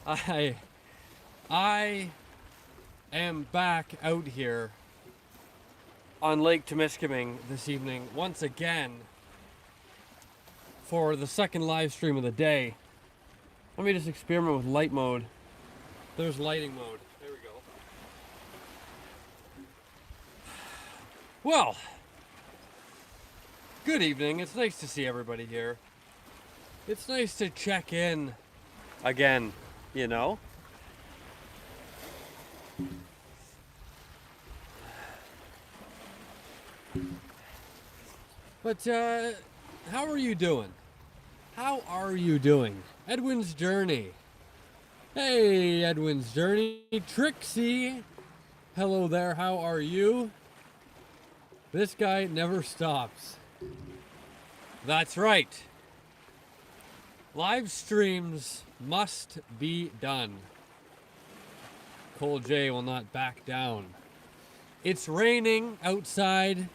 I I am back out here on Lake Temiskaming this evening once again for the second live stream of the day. Let me just experiment with light mode. There's lighting mode. There we go. Well, good evening. It's nice to see everybody here. It's nice to check in again, you know? But, how are you doing? How are you doing? Edwin's Journey. Hey, Edwin's Journey. Trixie. Hello there, how are you? This guy never stops. That's right. Live streams must be done. Cole J will not back down. It's raining outside.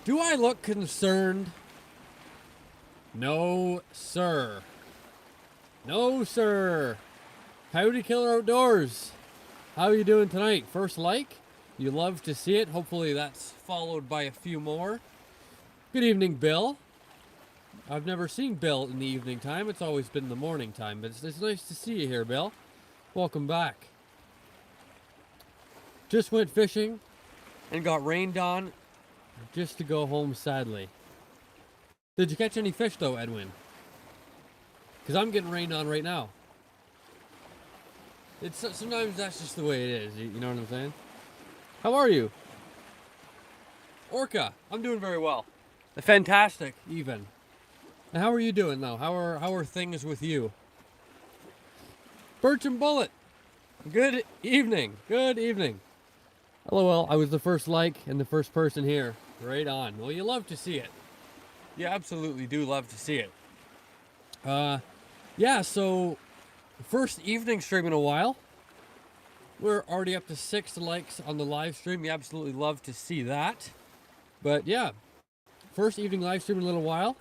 Do I look concerned? No, sir. No, sir. Howdy, Killer Outdoors. How are you doing tonight? First like? You love to see it. Hopefully that's followed by a few more. Good evening, Bill. I've never seen Bill in the evening time. It's always been the morning time, but it's nice to see you here, Bill. Welcome back. Just went fishing and got rained on just to go home, sadly. Did you catch any fish, though, Edwin? Because I'm getting rained on right now. Sometimes that's just the way it is. You know what I'm saying? How are you? Orca, I'm doing very well. Fantastic, even. And how are you doing, though? How are things with you? Birch and Bullet, good evening. Good evening. LOL, I was the first like and the first person here. Right on. Well, you love to see it. You absolutely do love to see it. Yeah, so first evening stream in a while. We're already up to 6 likes on the live stream. You absolutely love to see that. But yeah, first evening live stream in a little while.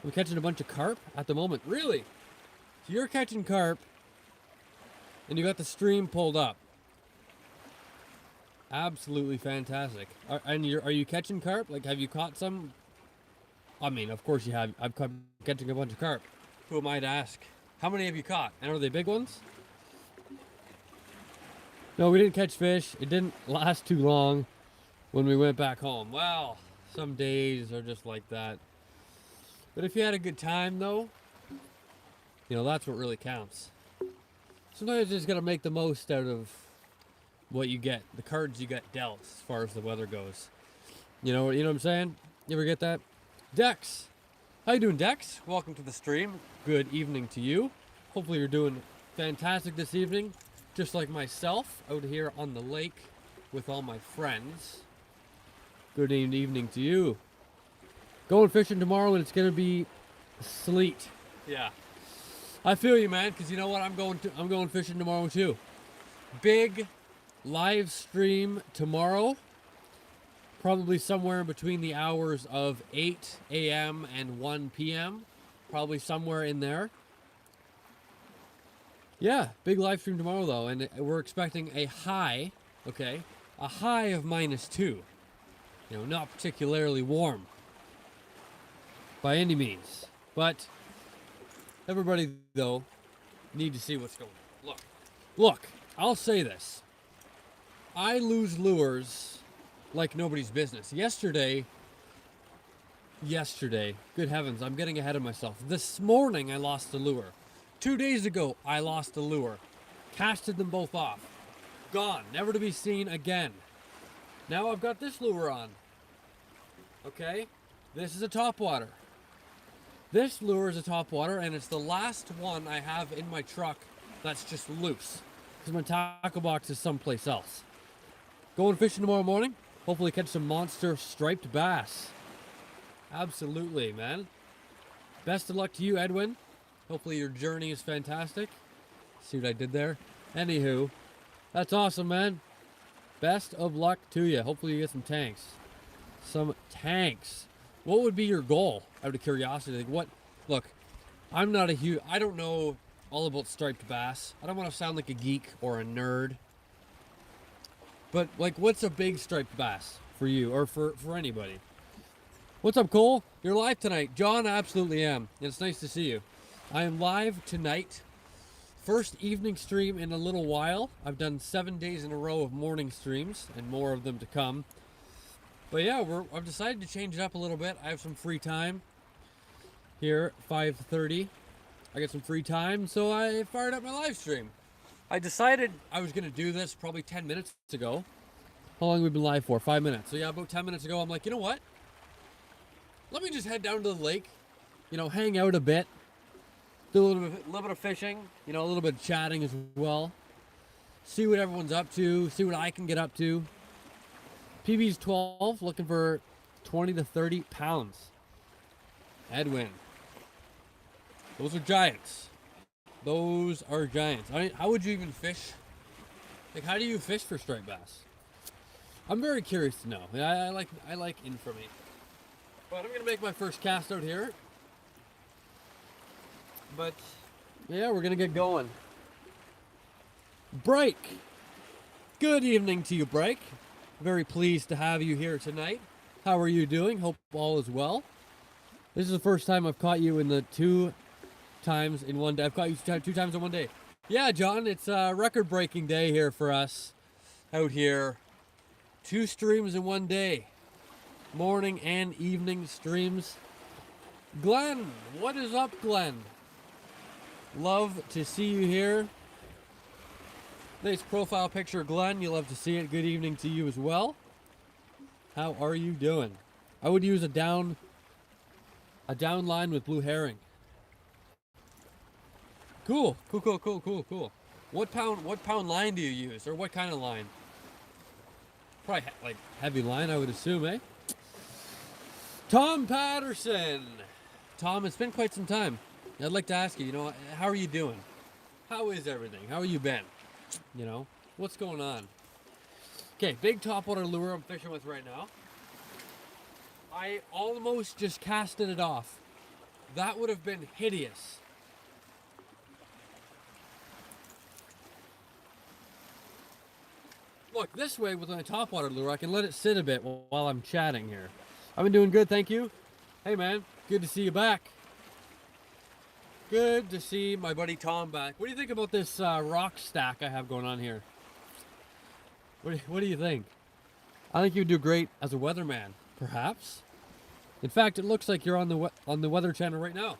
I'm catching a bunch of carp at the moment. Really? So you're catching carp and you got the stream pulled up. Absolutely fantastic. Are you catching carp? Like, have you caught some? I mean, of course you have. I'm catching a bunch of carp. Who am I to ask? How many have you caught? And are they big ones? No, we didn't catch fish. It didn't last too long when we went back home. Well, some days are just like that. But if you had a good time, though, you know, that's what really counts. Sometimes you just got to make the most out of what you get, the cards you got dealt as far as the weather goes. You know what I'm saying? You ever get that? Dex, how you doing, Dex? Welcome to the stream. Good evening to you. Hopefully you're doing fantastic this evening, just like myself, out here on the lake with all my friends. Good evening to you. Going fishing tomorrow and it's gonna be sleet. Yeah, I feel you, man. Because you know what? I'm going fishing tomorrow too. Big live stream tomorrow, probably somewhere in between the hours of 8 a.m. and 1 p.m. Probably somewhere in there. Yeah, big live stream tomorrow though, and we're expecting a high, okay, a high of -2. You know, not particularly warm by any means, but everybody though need to see what's going on. Look, I'll say this. I lose lures like nobody's business. Yesterday, good heavens, I'm getting ahead of myself. This morning I lost a lure. 2 days ago I lost a lure. Casted them both off. Gone, never to be seen again. Now I've got this lure on. Okay, this is a topwater. This lure is a topwater and it's the last one I have in my truck that's just loose. Because my tackle box is someplace else. Going fishing tomorrow morning. Hopefully catch some monster striped bass. Absolutely, man. Best of luck to you, Edwin. Hopefully your journey is fantastic. See what I did there? Anywho, that's awesome, man. Best of luck to you. Hopefully you get some tanks. What would be your goal, out of curiosity? Like what? Look, I'm not a huge. I don't know all about striped bass. I don't want to sound like a geek or a nerd, but like, what's a big striped bass for you or for anybody? What's up, Cole? You're live tonight. John, I absolutely am. It's nice to see you. I am live tonight. First evening stream in a little while. I've done 7 days in a row of morning streams and more of them to come. But yeah, I've decided to change it up a little bit. I have some free time here, 5:30. I got some free time, so I fired up my live stream. I decided I was going to do this probably 10 minutes ago. How long have we been live for? 5 minutes. So yeah, about 10 minutes ago, I'm like, you know what? Let me just head down to the lake, hang out a bit, do a little bit of fishing, a little bit of chatting as well. See what everyone's up to, see what I can get up to. PB's 12, looking for 20 to 30 pounds. Edwin. Those are giants. Those are giants. I mean, how would you even fish? Like, how do you fish for striped bass? I'm very curious to know. I like information. But I'm gonna make my first cast out here. But yeah, we're gonna get going. Brake. Good evening to you, Brake. Very pleased to have you here tonight. How are you doing? Hope all is well. This is the first time I've caught you in the 2 times in one day. I've caught you 2 times in one day. Yeah, John, it's a record-breaking day here for us out here. 2 streams in one day. Morning and evening streams. Glenn, what is up, Glenn? Love to see you here. Nice profile picture, Glenn. You love to see it. Good evening to you as well. How are you doing? I would use a down line with blue herring. Cool. What pound line do you use, or what kind of line? Probably like heavy line, I would assume, eh? Tom Patterson. Tom, it's been quite some time. I'd like to ask you, how are you doing? How is everything? How have you been? What's going on? Okay, big topwater lure I'm fishing with right now. I almost just casted it off. That would have been hideous. Look, this way with my topwater lure, I can let it sit a bit while I'm chatting here. I've been doing good, thank you. Hey man, good to see you back. Good to see my buddy Tom back. What do you think about this rock stack I have going on here? What do you think? I think you'd do great as a weatherman, perhaps. In fact, it looks like you're on the Weather Channel right now.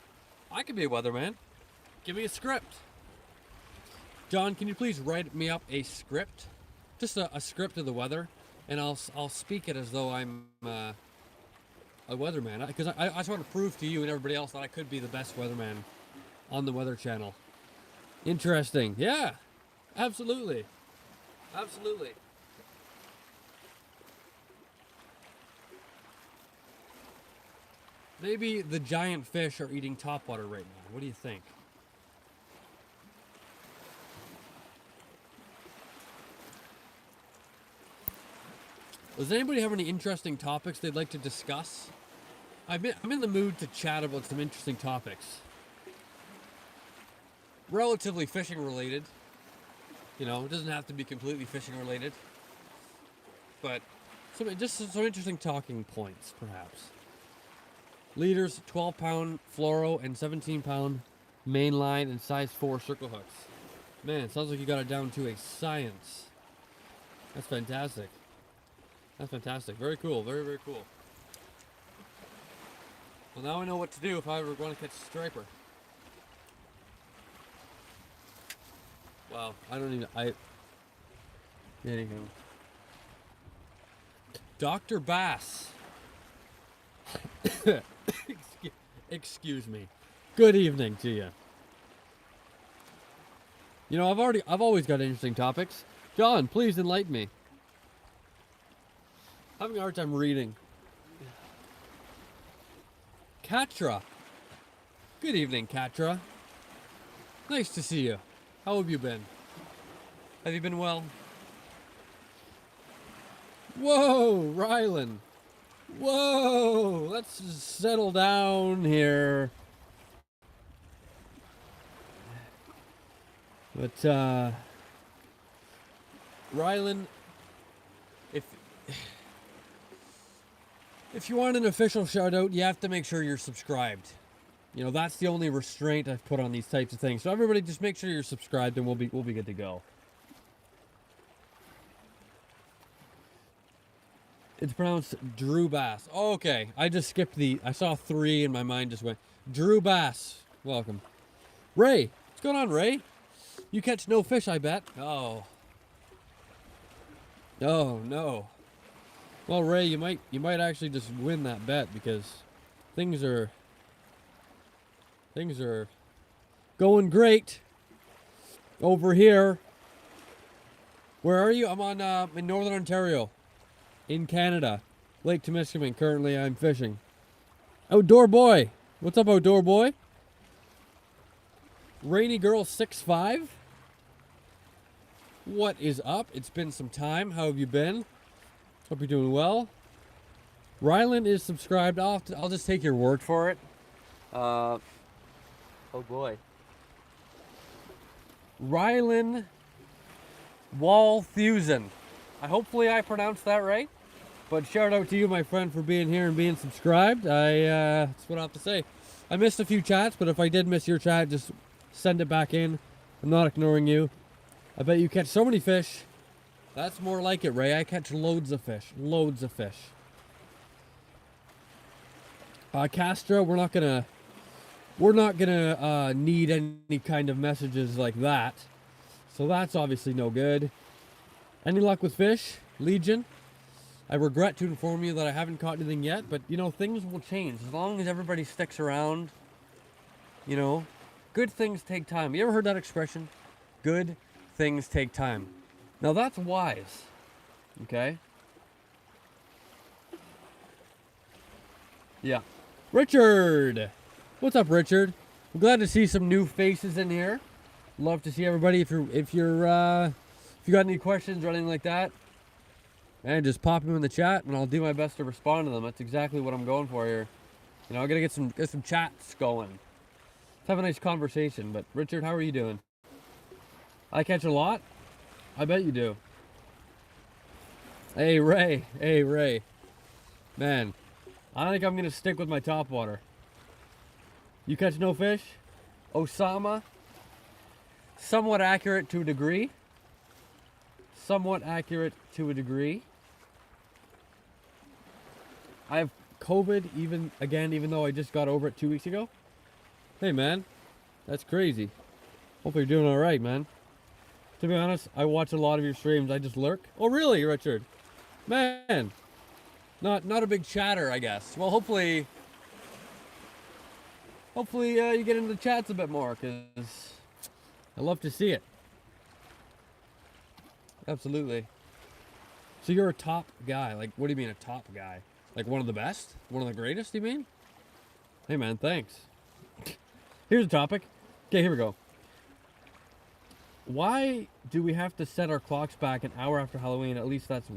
I could be a weatherman. Give me a script. John, can you please write me up a script? Just a script of the weather, and I'll speak it as though I'm a weatherman. Because I just want to prove to you and everybody else that I could be the best weatherman on the Weather Channel. Interesting. Yeah, absolutely. Absolutely. Maybe the giant fish are eating topwater right now. What do you think? Does anybody have any interesting topics they'd like to discuss? I'm in the mood to chat about some interesting topics. Relatively fishing related. It doesn't have to be completely fishing related. But just some interesting talking points, perhaps. Leaders, 12-pound fluoro and 17-pound mainline and size 4 circle hooks. Man, it sounds like you got it down to a science. That's fantastic. That's fantastic. Very cool. Very, very cool. Well, now I know what to do if I ever want to catch a striper. Wow, I don't even... Anywho. Dr. Bass. Excuse me. Good evening to you. I've always got interesting topics. John, please enlighten me. I'm having a hard time reading. Katra. Good evening, Katra. Nice to see you. How have you been? Have you been well? Whoa, Rylan. Whoa, let's settle down here. But Rylan, if you want an official shout out, you have to make sure you're subscribed. You know, that's the only restraint I've put on these types of things. So everybody just make sure you're subscribed and we'll be good to go. It's pronounced Drew Bass. Oh, okay. I just skipped I saw 3 and my mind just went. Drew Bass. Welcome. Ray. What's going on, Ray? You catch no fish, I bet. Oh. Oh, no. Well, Ray, you might actually just win that bet because things are going great over here. Where are you? I'm on in Northern Ontario, in Canada, Lake Temiskaming. Currently, I'm fishing. Outdoor Boy, what's up, Outdoor Boy? Rainy Girl 6'5". What is up? It's been some time. How have you been? Hope you're doing well. Rylan is subscribed. I'll just take your word for it. Oh boy. Rylan Walthusen. Hopefully I pronounced that right. But shout out to you, my friend, for being here and being subscribed. That's what I have to say. I missed a few chats, but if I did miss your chat, just send it back in. I'm not ignoring you. I bet you catch so many fish. That's more like it, Ray. I catch loads of fish. Loads of fish. Castra, we're not gonna need any kind of messages like that. So that's obviously no good. Any luck with fish, Legion? I regret to inform you that I haven't caught anything yet, but you know, things will change as long as everybody sticks around. You know, good things take time. You ever heard that expression? Good things take time. Now that's wise. Okay? Yeah. Richard! What's up, Richard? I'm glad to see some new faces in here. Love to see everybody. If you got any questions or anything like that, man, just pop them in the chat and I'll do my best to respond to them. That's exactly what I'm going for here. You know, I gotta get some chats going. Let's have a nice conversation. But Richard, how are you doing? I catch a lot? I bet you do. Hey Ray. Hey Ray. Man, I think I'm gonna stick with my topwater. You catch no fish? Osama? Somewhat accurate to a degree. Somewhat accurate to a degree. I have COVID even though I just got over it 2 weeks ago. Hey man, that's crazy. Hope you're doing alright, man. To be honest, I watch a lot of your streams. I just lurk. Oh really, Richard? Man. Not a big chatter, I guess. Well, hopefully you get into the chats a bit more, because I love to see it. Absolutely. So you're a top guy. Like, what do you mean a top guy? Like one of the best? One of the greatest, you mean? Hey, man, thanks. Here's a topic. Okay, here we go. Why do we have to set our clocks back an hour after Halloween? At least that's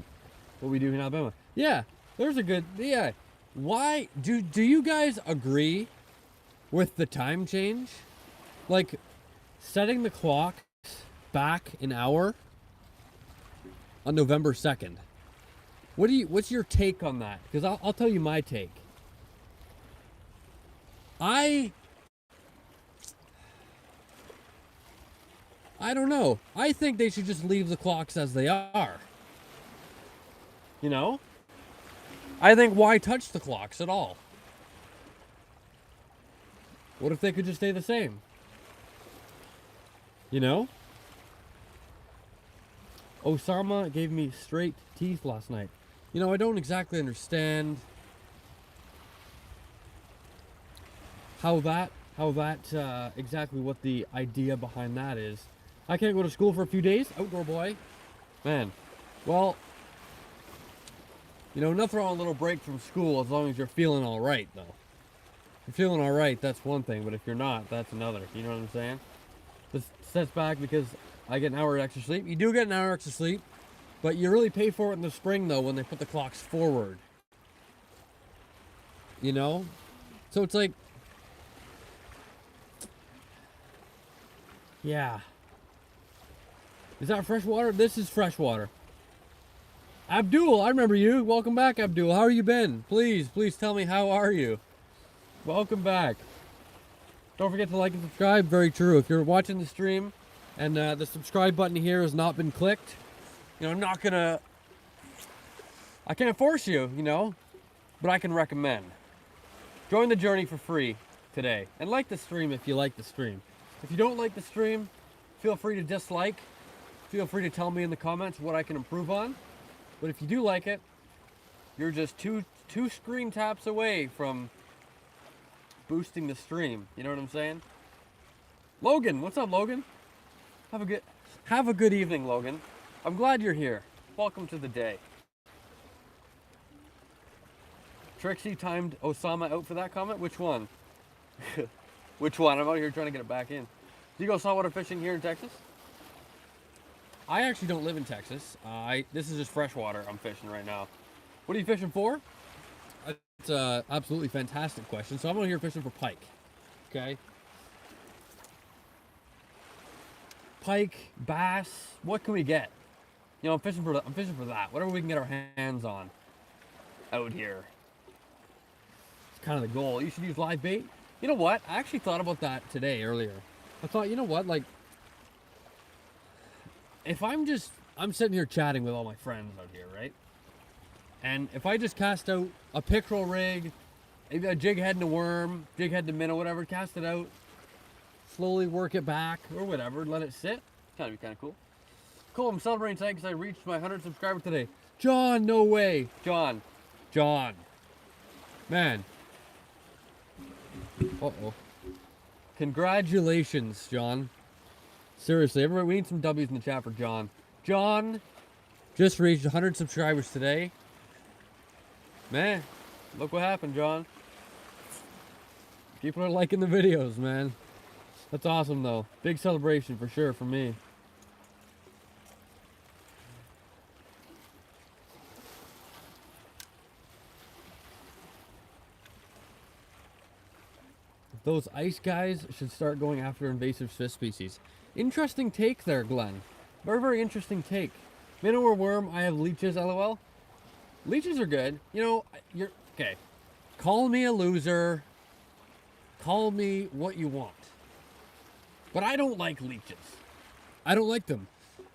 what we do in Alabama. Yeah, there's a good... Yeah. Why... Do you guys agree with the time change? Like, setting the clocks back an hour on November 2nd. What's your take on that? Because I'll tell you my take. I don't know. I think they should just leave the clocks as they are. You know? I think why touch the clocks at all? What if they could just stay the same? You know? Osama gave me straight teeth last night. You know, I don't exactly understand how that exactly what the idea behind that is. I can't go to school for a few days, Outdoor Boy. Man, well, you know, nothing wrong with a little break from school as long as you're feeling all right, though. If you're feeling all right, that's one thing, but if you're not, that's another. You know what I'm saying? This sets back because I get an hour extra sleep. You do get an hour extra sleep, but you really pay for it in the spring, though, when they put the clocks forward. You know? So it's like... Yeah. Is that fresh water? This is fresh water. Abdul, I remember you. Welcome back, Abdul. How are you been? Please tell me, how are you? Welcome back. Don't forget to like and subscribe. Very true. If you're watching the stream and the subscribe button here has not been clicked, I'm not gonna. I can't force you, but I can recommend. Join the journey for free today, and like the stream if you like the stream. If you don't like the stream, feel free to dislike. Feel free to tell me in the comments what I can improve on. But if you do like it, you're just two screen taps away from boosting the stream. You know what I'm saying? Logan, what's up, Logan? Have a good evening, Logan. I'm glad you're here. Welcome to the day. Trixie timed Osama out for that comment. Which one? Which one? I'm out here trying to get it back in. Do you go saltwater fishing here in Texas? I actually don't live in Texas. This is just freshwater I'm fishing right now. What are you fishing for? It's an absolutely fantastic question. So I'm out here fishing for pike. Okay. Pike, bass. What can we get? I'm fishing for that. Whatever we can get our hands on out here. It's kind of the goal. You should use live bait. You know what? I actually thought about that today earlier. I thought, you know what? Like, if I'm sitting here chatting with all my friends out here, right? And if I just cast out a pickerel rig, maybe a jig head and a worm, jig head and a minnow, whatever, cast it out, slowly work it back or whatever, let it sit. Kind of be kind of cool. Cool, I'm celebrating tonight because I reached my 100 subscriber today. John, no way. John. Man. Uh-oh. Congratulations, John. Seriously, everybody, we need some W's in the chat for John. John just reached 100 subscribers today. Man, look what happened, John. People are liking the videos, man. That's awesome, though. Big celebration for sure for me. Those ice guys should start going after invasive fish species. Interesting take there, Glenn. Very, very interesting take. Minnow or worm, I have leeches, lol. Leeches are good. You're okay. Call me a loser. Call me what you want. But I don't like leeches. I don't like them.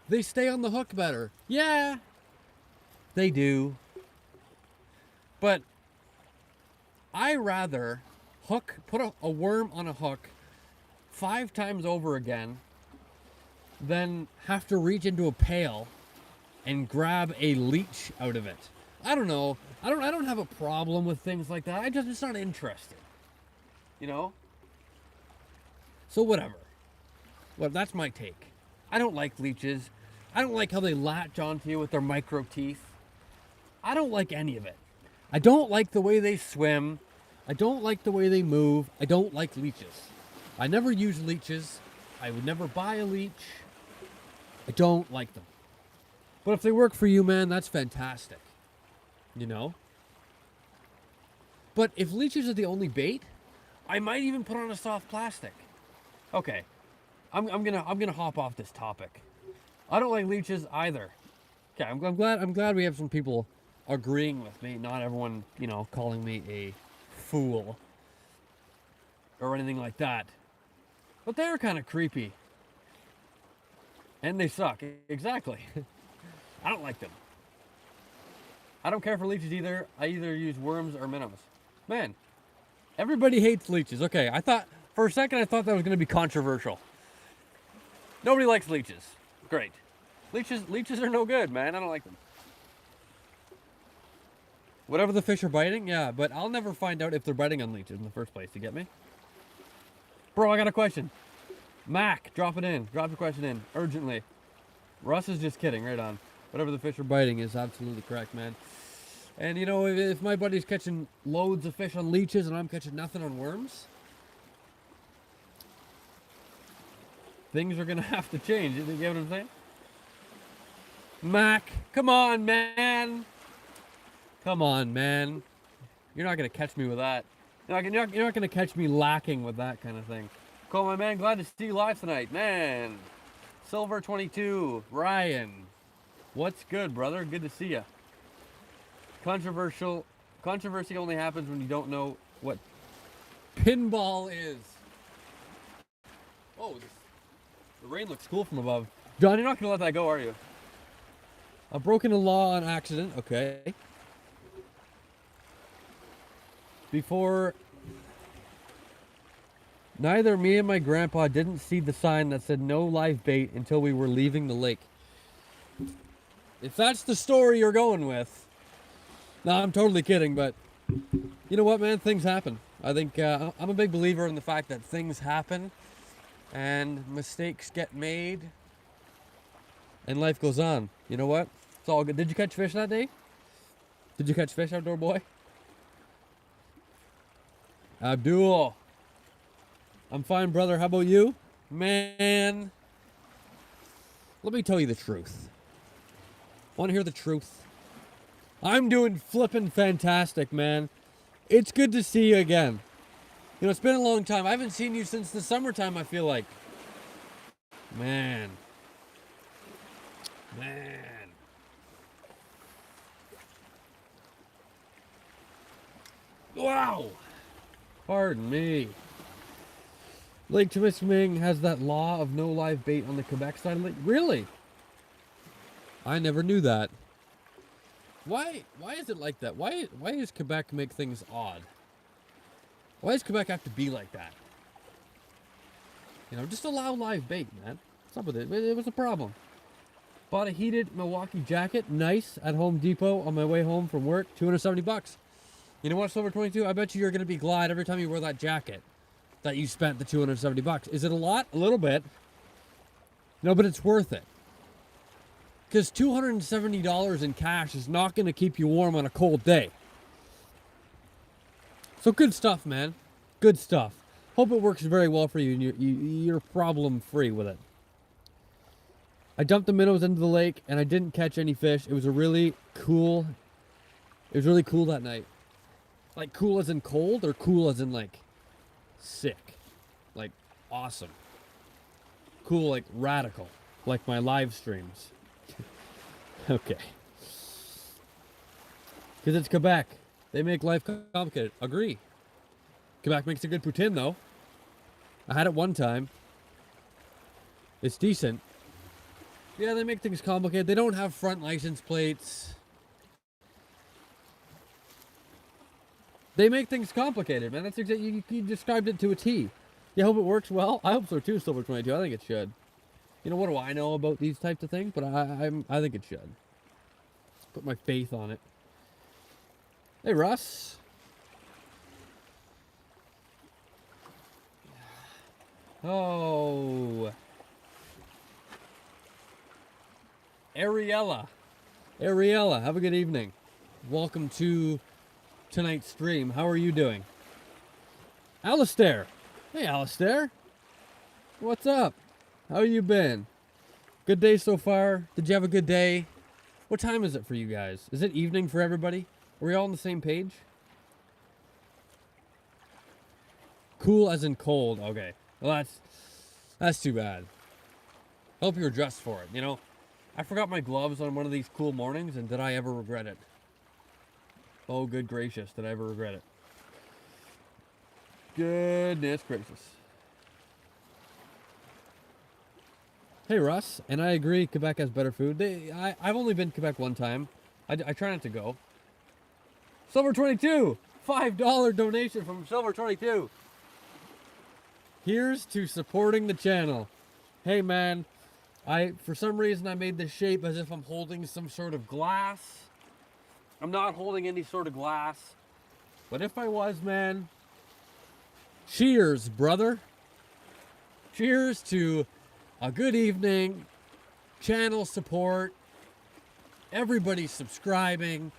They stay on the hook better. Yeah, they do. But I rather put a worm on a hook 5 times over again than have to reach into a pail and grab a leech out of it. I don't know. I don't have a problem with things like that. It's not interested. So whatever. Well, that's my take. I don't like leeches. I don't like how they latch onto you with their micro teeth. I don't like any of it. I don't like the way they swim. I don't like the way they move. I don't like leeches. I never use leeches. I would never buy a leech. I don't like them. But if they work for you, man, that's fantastic. But if leeches are the only bait, I might even put on a soft plastic. Okay. I'm gonna hop off this topic. I don't like leeches either. Okay, I'm glad we have some people agreeing with me. Not everyone, calling me a fool or anything like that. But they're kind of creepy. And they suck. Exactly. I don't like them. I don't care for leeches either. I either use worms or minnows. Man, everybody hates leeches. Okay, for a second I thought that was going to be controversial. Nobody likes leeches. Great. Leeches are no good, man. I don't like them. Whatever the fish are biting, yeah, but I'll never find out if they're biting on leeches in the first place. You get me? Bro, I got a question. Mac, drop it in. Drop your question in urgently. Russ is just kidding. Right on. Whatever the fish are biting is absolutely correct, man. And if my buddy's catching loads of fish on leeches and I'm catching nothing on worms, things are gonna have to change. You get what I'm saying? Mac, come on, man. Come on, man. You're not gonna catch me with that. You're not gonna catch me lacking with that kind of thing. Cool, my man. Glad to see you live tonight, man. Silver 22, Ryan. What's good, brother? Good to see you. Controversy only happens when you don't know what pinball is. Oh, the rain looks cool from above. John, you're not gonna let that go, are you? I've broken a law on accident. Okay. Before, neither me and my grandpa didn't see the sign that said no live bait until we were leaving the lake. If that's the story you're going with, no, I'm totally kidding, but you know what, man? Things happen. I think I'm a big believer in the fact that things happen and mistakes get made and life goes on. You know what? It's all good. Did you catch fish that day? Did you catch fish, outdoor boy? Abdul. I'm fine, brother. How about you? Man, let me tell you the truth. Want to hear the truth? I'm doing flippin' fantastic, man. It's good to see you again. You know, it's been a long time. I haven't seen you since the summertime, I feel like. Man. Wow. Pardon me. Lake Temiskaming has that law of no live bait on the Quebec side of Lake. Really? I never knew that. Why is it like that? Why does Quebec make things odd? Why does Quebec have to be like that? You know, just allow live bait, man. What's up with it? It was a problem. Bought a heated Milwaukee jacket, nice, at Home Depot on my way home from work, $270. You know what, Silver 22? I bet you're going to be glad every time you wear that jacket that you spent the $270. Is it a lot? A little bit. No, but it's worth it. Because $270 in cash is not going to keep you warm on a cold day. So good stuff, man. Good stuff. Hope it works very well for you and you're problem free with it. I dumped the minnows into the lake and I didn't catch any fish. It was really cool that night. Like cool as in cold or cool as in like sick? Like awesome. Cool like radical. Like my live streams. Okay. Because it's Quebec. They make life complicated. Agree. Quebec makes a good poutine though. I had it one time. It's decent. Yeah, they make things complicated. They don't have front license plates. They make things complicated, man. That's exactly, you described it to a T. You hope it works well? I hope so too, Silver 22. I think it should. You know, what do I know about these types of things? But I think it should. Put my faith on it. Hey, Russ. Oh. Ariella, have a good evening. Welcome to tonight's stream. How are you doing? Alistair. Hey, Alistair. What's up? How you been? Good day so far? Did you have a good day? What time is it for you guys? Is it evening for everybody? Are we all on the same page? Cool as in cold. Okay. Well, that's too bad. Hope you were dressed for it, you know? I forgot my gloves on one of these cool mornings, and did I ever regret it? Oh, good gracious, did I ever regret it? Goodness gracious. Hey, Russ, and I agree, Quebec has better food. I've only been to Quebec one time. I try not to go. Silver 22, $5 donation from Silver 22. Here's to supporting the channel. Hey, man. For some reason, I made this shape as if I'm holding some sort of glass. I'm not holding any sort of glass. But if I was, man, cheers, brother. Cheers to a good evening, channel support, everybody subscribing,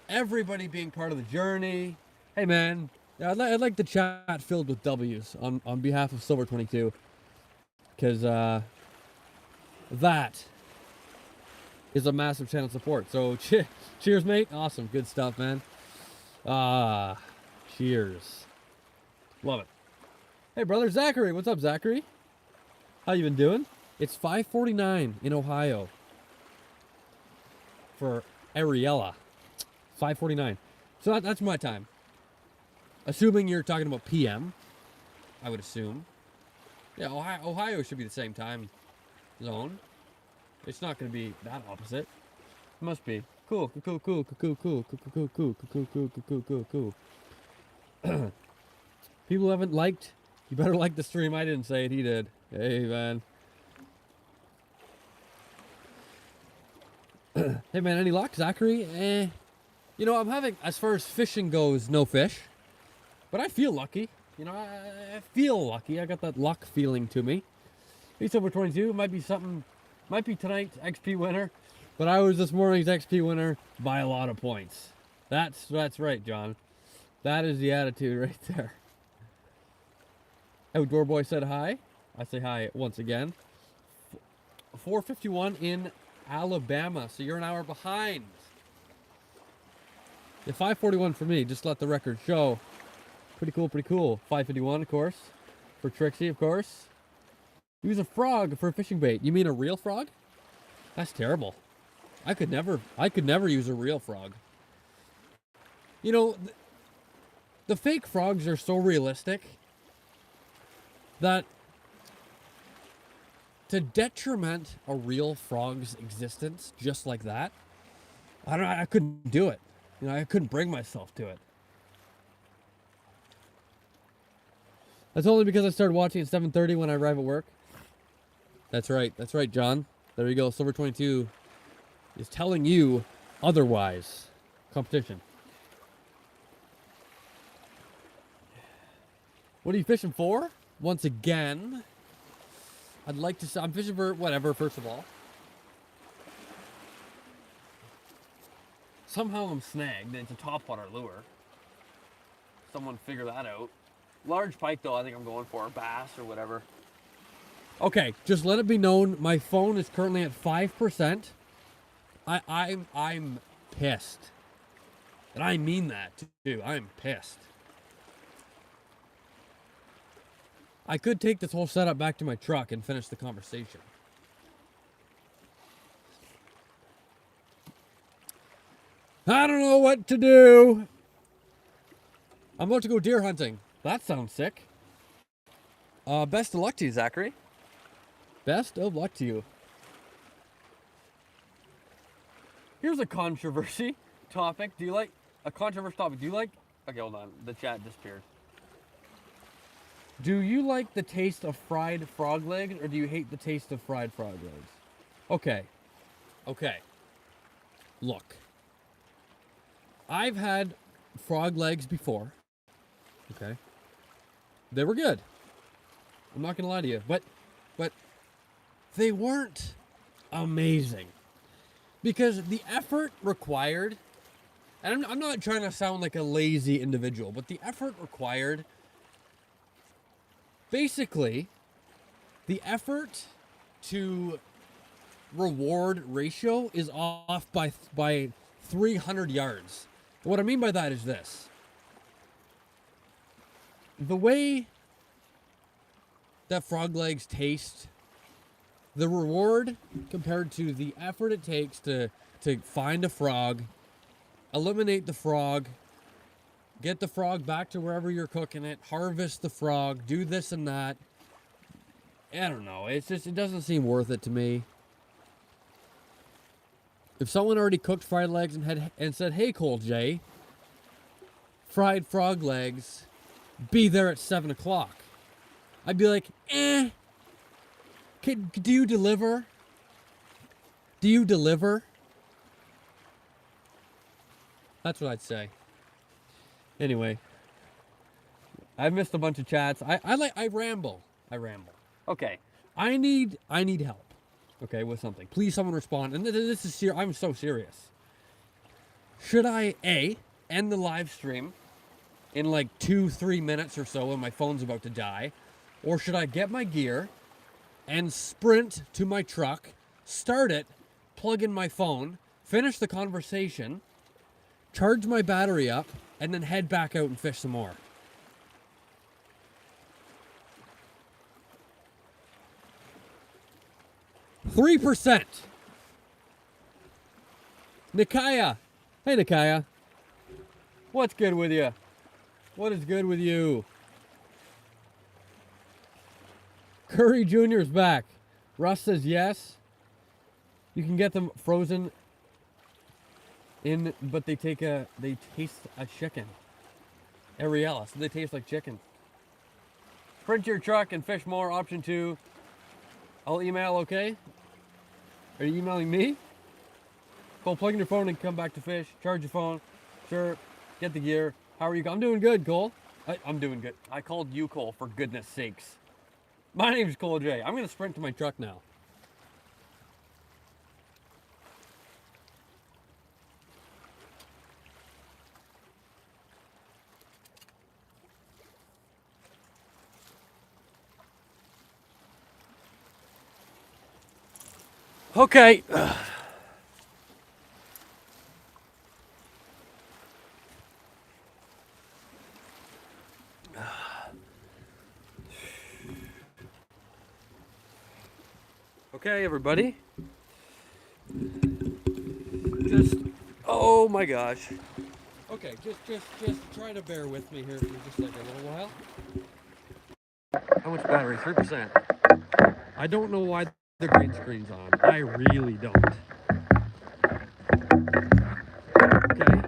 everybody being part of the journey. Hey, man, I'd like the chat filled with W's on behalf of Silver 22. Because, that is a massive channel support. So cheers, mate. Awesome. Good stuff, man. Cheers. Love it. Hey, brother Zachary. What's up, Zachary? How you been doing? It's 5:49 in Ohio for Ariella. 5:49. So that's my time. Assuming you're talking about PM, I would assume. Yeah, Ohio should be the same time zone. It's not going to be that opposite. It must be. Cool. People haven't liked. You better like the stream. I didn't say it. He did. Hey, man. Hey, man, any luck? Zachary? You know, I'm having, as far as fishing goes, no fish. But I feel lucky. You know, I feel lucky. I got that luck feeling to me. He's over 22. Might be something. Might be tonight's XP winner. But I was this morning's XP winner by a lot of points. That's right, John. That is the attitude right there. Outdoor Boy said hi. I say hi once again. 4:51 in Alabama, so you're an hour behind. Yeah, 5:41 for me, just let the record show. Pretty cool. 5:51, of course, for Trixie, of course. Use a frog for fishing bait. You mean a real frog? That's terrible. I could never use a real frog. You know, the fake frogs are so realistic that to detriment a real frog's existence just like that, I couldn't do it. You know, I couldn't bring myself to it. That's only because I started watching at 7:30 when I arrive at work. That's right, John. There you go. Silver 22 is telling you otherwise. Competition. What are you fishing for? Once again, I'd like to say I'm fishing for whatever, first of all. Somehow I'm snagged. It's a topwater lure. Someone figure that out. Large pike, though, I think I'm going for. Bass or whatever. Okay, just let it be known, my phone is currently at 5%. I'm pissed. And I mean that, too. I'm pissed. I could take this whole setup back to my truck and finish the conversation. I don't know what to do. I'm about to go deer hunting. That sounds sick. Best of luck to you, Zachary. Best of luck to you. Here's a controversy topic. Do you like a controversial topic? Do you like... Okay, hold on. The chat disappeared. Do you like the taste of fried frog legs, or do you hate the taste of fried frog legs? Okay. Look. I've had frog legs before. Okay. They were good. I'm not going to lie to you. But they weren't amazing. Because the effort required, and I'm not trying to sound like a lazy individual, but the effort required, basically, the effort to reward ratio is off by 300 yards. What I mean by that is this. The way that frog legs taste, the reward compared to the effort it takes to find a frog, eliminate the frog, get the frog back to wherever you're cooking it, harvest the frog, do this and that. I don't know. It's just, it doesn't seem worth it to me. If someone already cooked fried legs and said, "Hey, Cole J, fried frog legs, be there at 7 o'clock," I'd be like, do you deliver? Do you deliver? That's what I'd say. Anyway, I've missed a bunch of chats. I ramble. Okay, I need help. Okay, with something. Please, someone respond. And this is serious. I'm so serious. Should I end the live stream in like 2-3 minutes or so when my phone's about to die, or should I get my gear and sprint to my truck, start it, plug in my phone, finish the conversation, charge my battery up, and then head back out and fish some more? 3%. Nikaya. Hey, Nikaya. What's good with you? What is good with you? Curry Jr.'s back. Russ says yes. You can get them frozen in, but they taste a chicken. Ariella, so they taste like chicken. Print your truck and fish more, option 2. I'll email, okay? Are you emailing me? Cole, plug in your phone and come back to fish. Charge your phone. Sure. Get the gear. How are you? I'm doing good, Cole. I'm doing good. I called you Cole, for goodness sakes. My name's Cole J. I'm going to sprint to my truck now. Okay. Okay, everybody. Oh my gosh. Okay, just try to bear with me here for just like a little while. How much battery? 3%. I don't know why the green screen's on. I really don't. Okay.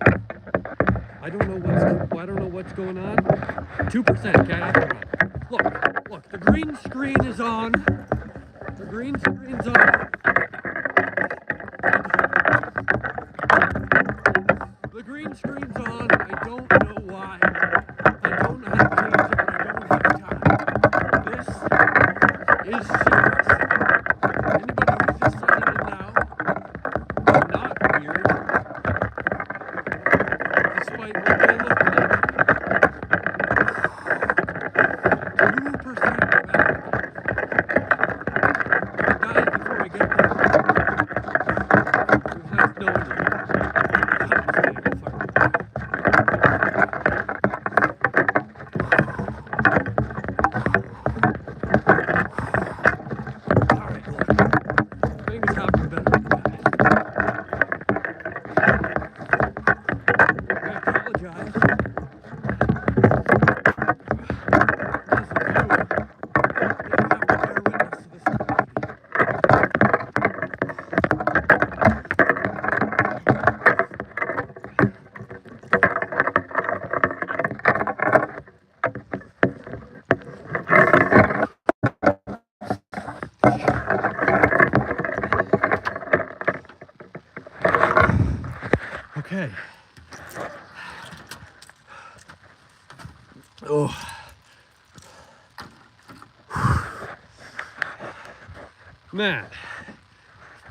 I don't know what's going on. 2%. Okay. Look. The green screen is on. The green screen's on. The green screen's on. I don't know why. I don't know how to change it. I don't have time. This is serious. Anybody who's just signing in now, not weird. Despite what they look like. 2% back. Guys, before I get there, there's nice knowing you. Okay. Oh. Man.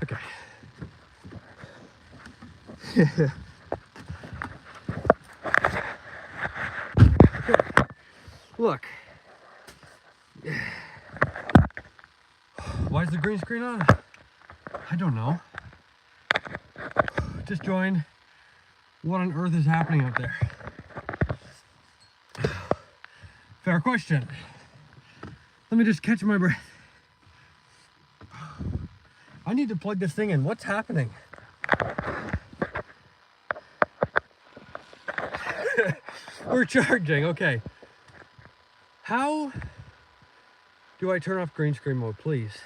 Okay. Look. Why is the green screen on? I don't know. Just joined. What on earth is happening out there? Fair question. Let me just catch my breath. I need to plug this thing in. What's happening? We're charging, okay. How do I turn off green screen mode, please?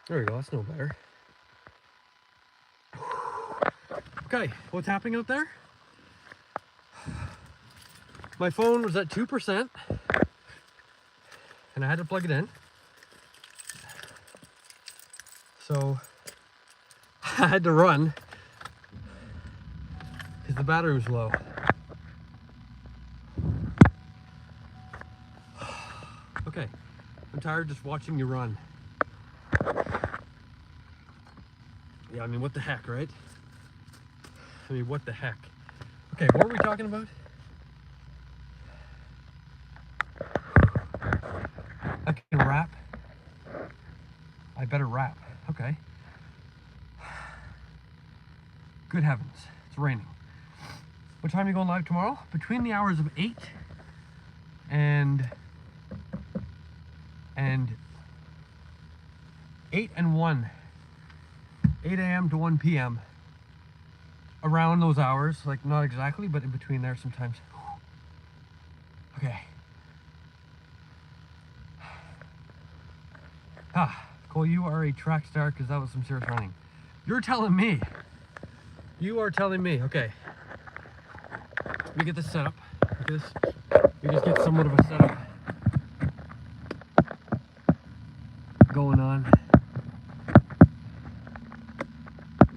There we go, that's no better. Okay, what's happening out there? My phone was at 2%, and I had to plug it in. So I had to run because the battery was low. Okay, I'm tired just watching you run. Yeah, I mean, what the heck, right? I mean, what the heck? Okay, what were we talking about? I can rap. I better rap. Okay. Good heavens, it's raining. What time are you going live tomorrow? Between the hours of 8 and 8 and 1. 8 a.m. to 1 p.m. Around those hours, like not exactly, but in between there sometimes. Okay. Cole, you are a track star because that was some serious running. You're telling me. You are telling me. Okay. Let me get this set up. Look at this. We just get somewhat of a setup going on.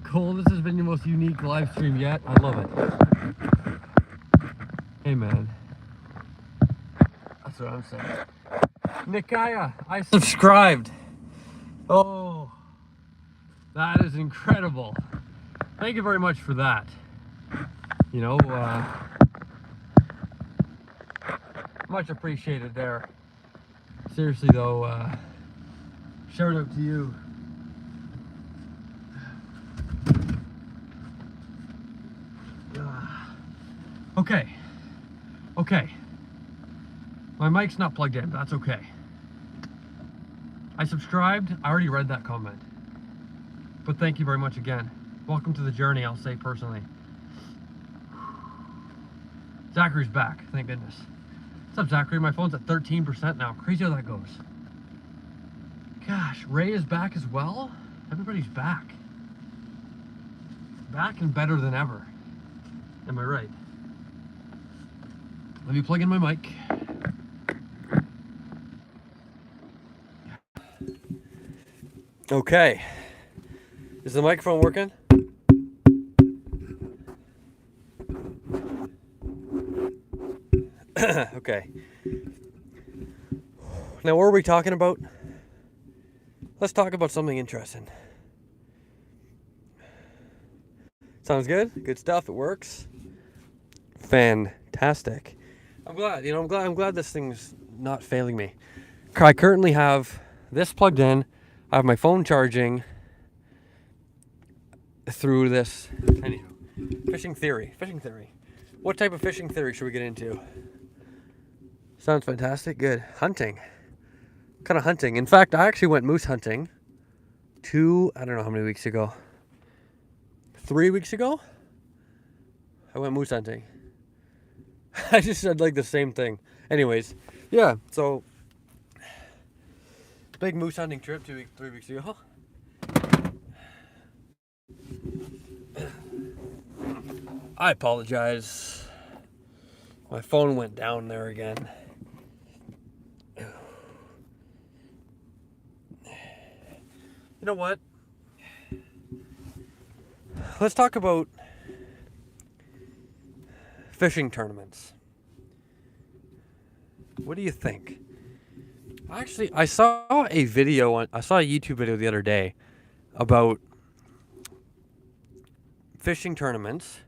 Cole, this has been your most unique live stream yet. I love it. Hey, man. That's what I'm saying. Nikaya, I subscribed. Oh, that is incredible. Thank you very much for that. You know, much appreciated there. Seriously though, shout out to you. Okay. My mic's not plugged in, but that's okay. I subscribed. I already read that comment. But thank you very much again. Welcome to the journey, I'll say personally. Zachary's back, thank goodness. What's up, Zachary? My phone's at 13% now. Crazy how that goes. Gosh, Ray is back as well? Everybody's back. Back and better than ever. Am I right? Let me plug in my mic. Okay. Is the microphone working? Okay. Now, what are we talking about? Let's talk about something interesting. Sounds good? Good stuff. It works. Fantastic. I'm glad. I'm glad this thing's not failing me. I currently have this plugged in. I have my phone charging through this. Anywho, fishing theory. What type of fishing theory should we get into? Sounds fantastic. Good. Hunting. What kind of hunting? In fact, I actually went moose hunting I don't know how many weeks ago. 3 weeks ago? I went moose hunting. I just said like the same thing. Anyways, yeah, so big moose hunting trip 3 weeks ago. I apologize. My phone went down there again. You know what? Let's talk about fishing tournaments. What do you think? Actually, I saw a YouTube video the other day about fishing tournaments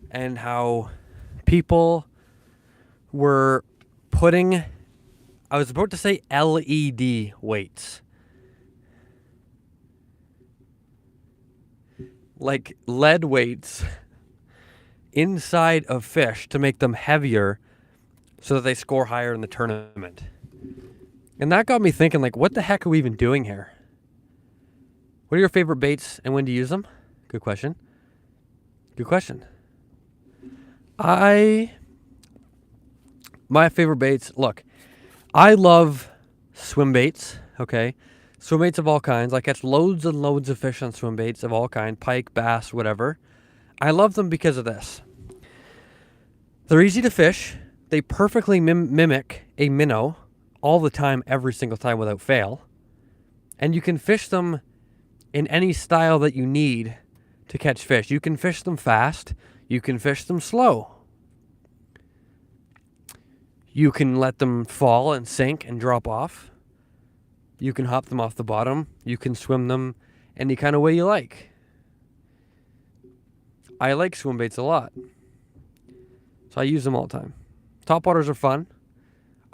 and how people were putting, I was about to say LED weights. Like lead weights inside of fish to make them heavier so that they score higher in the tournament. And that got me thinking, like, what the heck are we even doing here? What are your favorite baits and when do you use them? Good question. My favorite baits, look, I love swim baits, okay? Swim baits of all kinds. I catch loads and loads of fish on swim baits of all kinds, pike, bass, whatever. I love them because of this. They're easy to fish. They perfectly mimic a minnow all the time, every single time without fail. And you can fish them in any style that you need to catch fish. You can fish them fast. You can fish them slow. You can let them fall and sink and drop off. You can hop them off the bottom. You can swim them any kind of way you like. I like swim baits a lot. So I use them all the time. Topwaters are fun.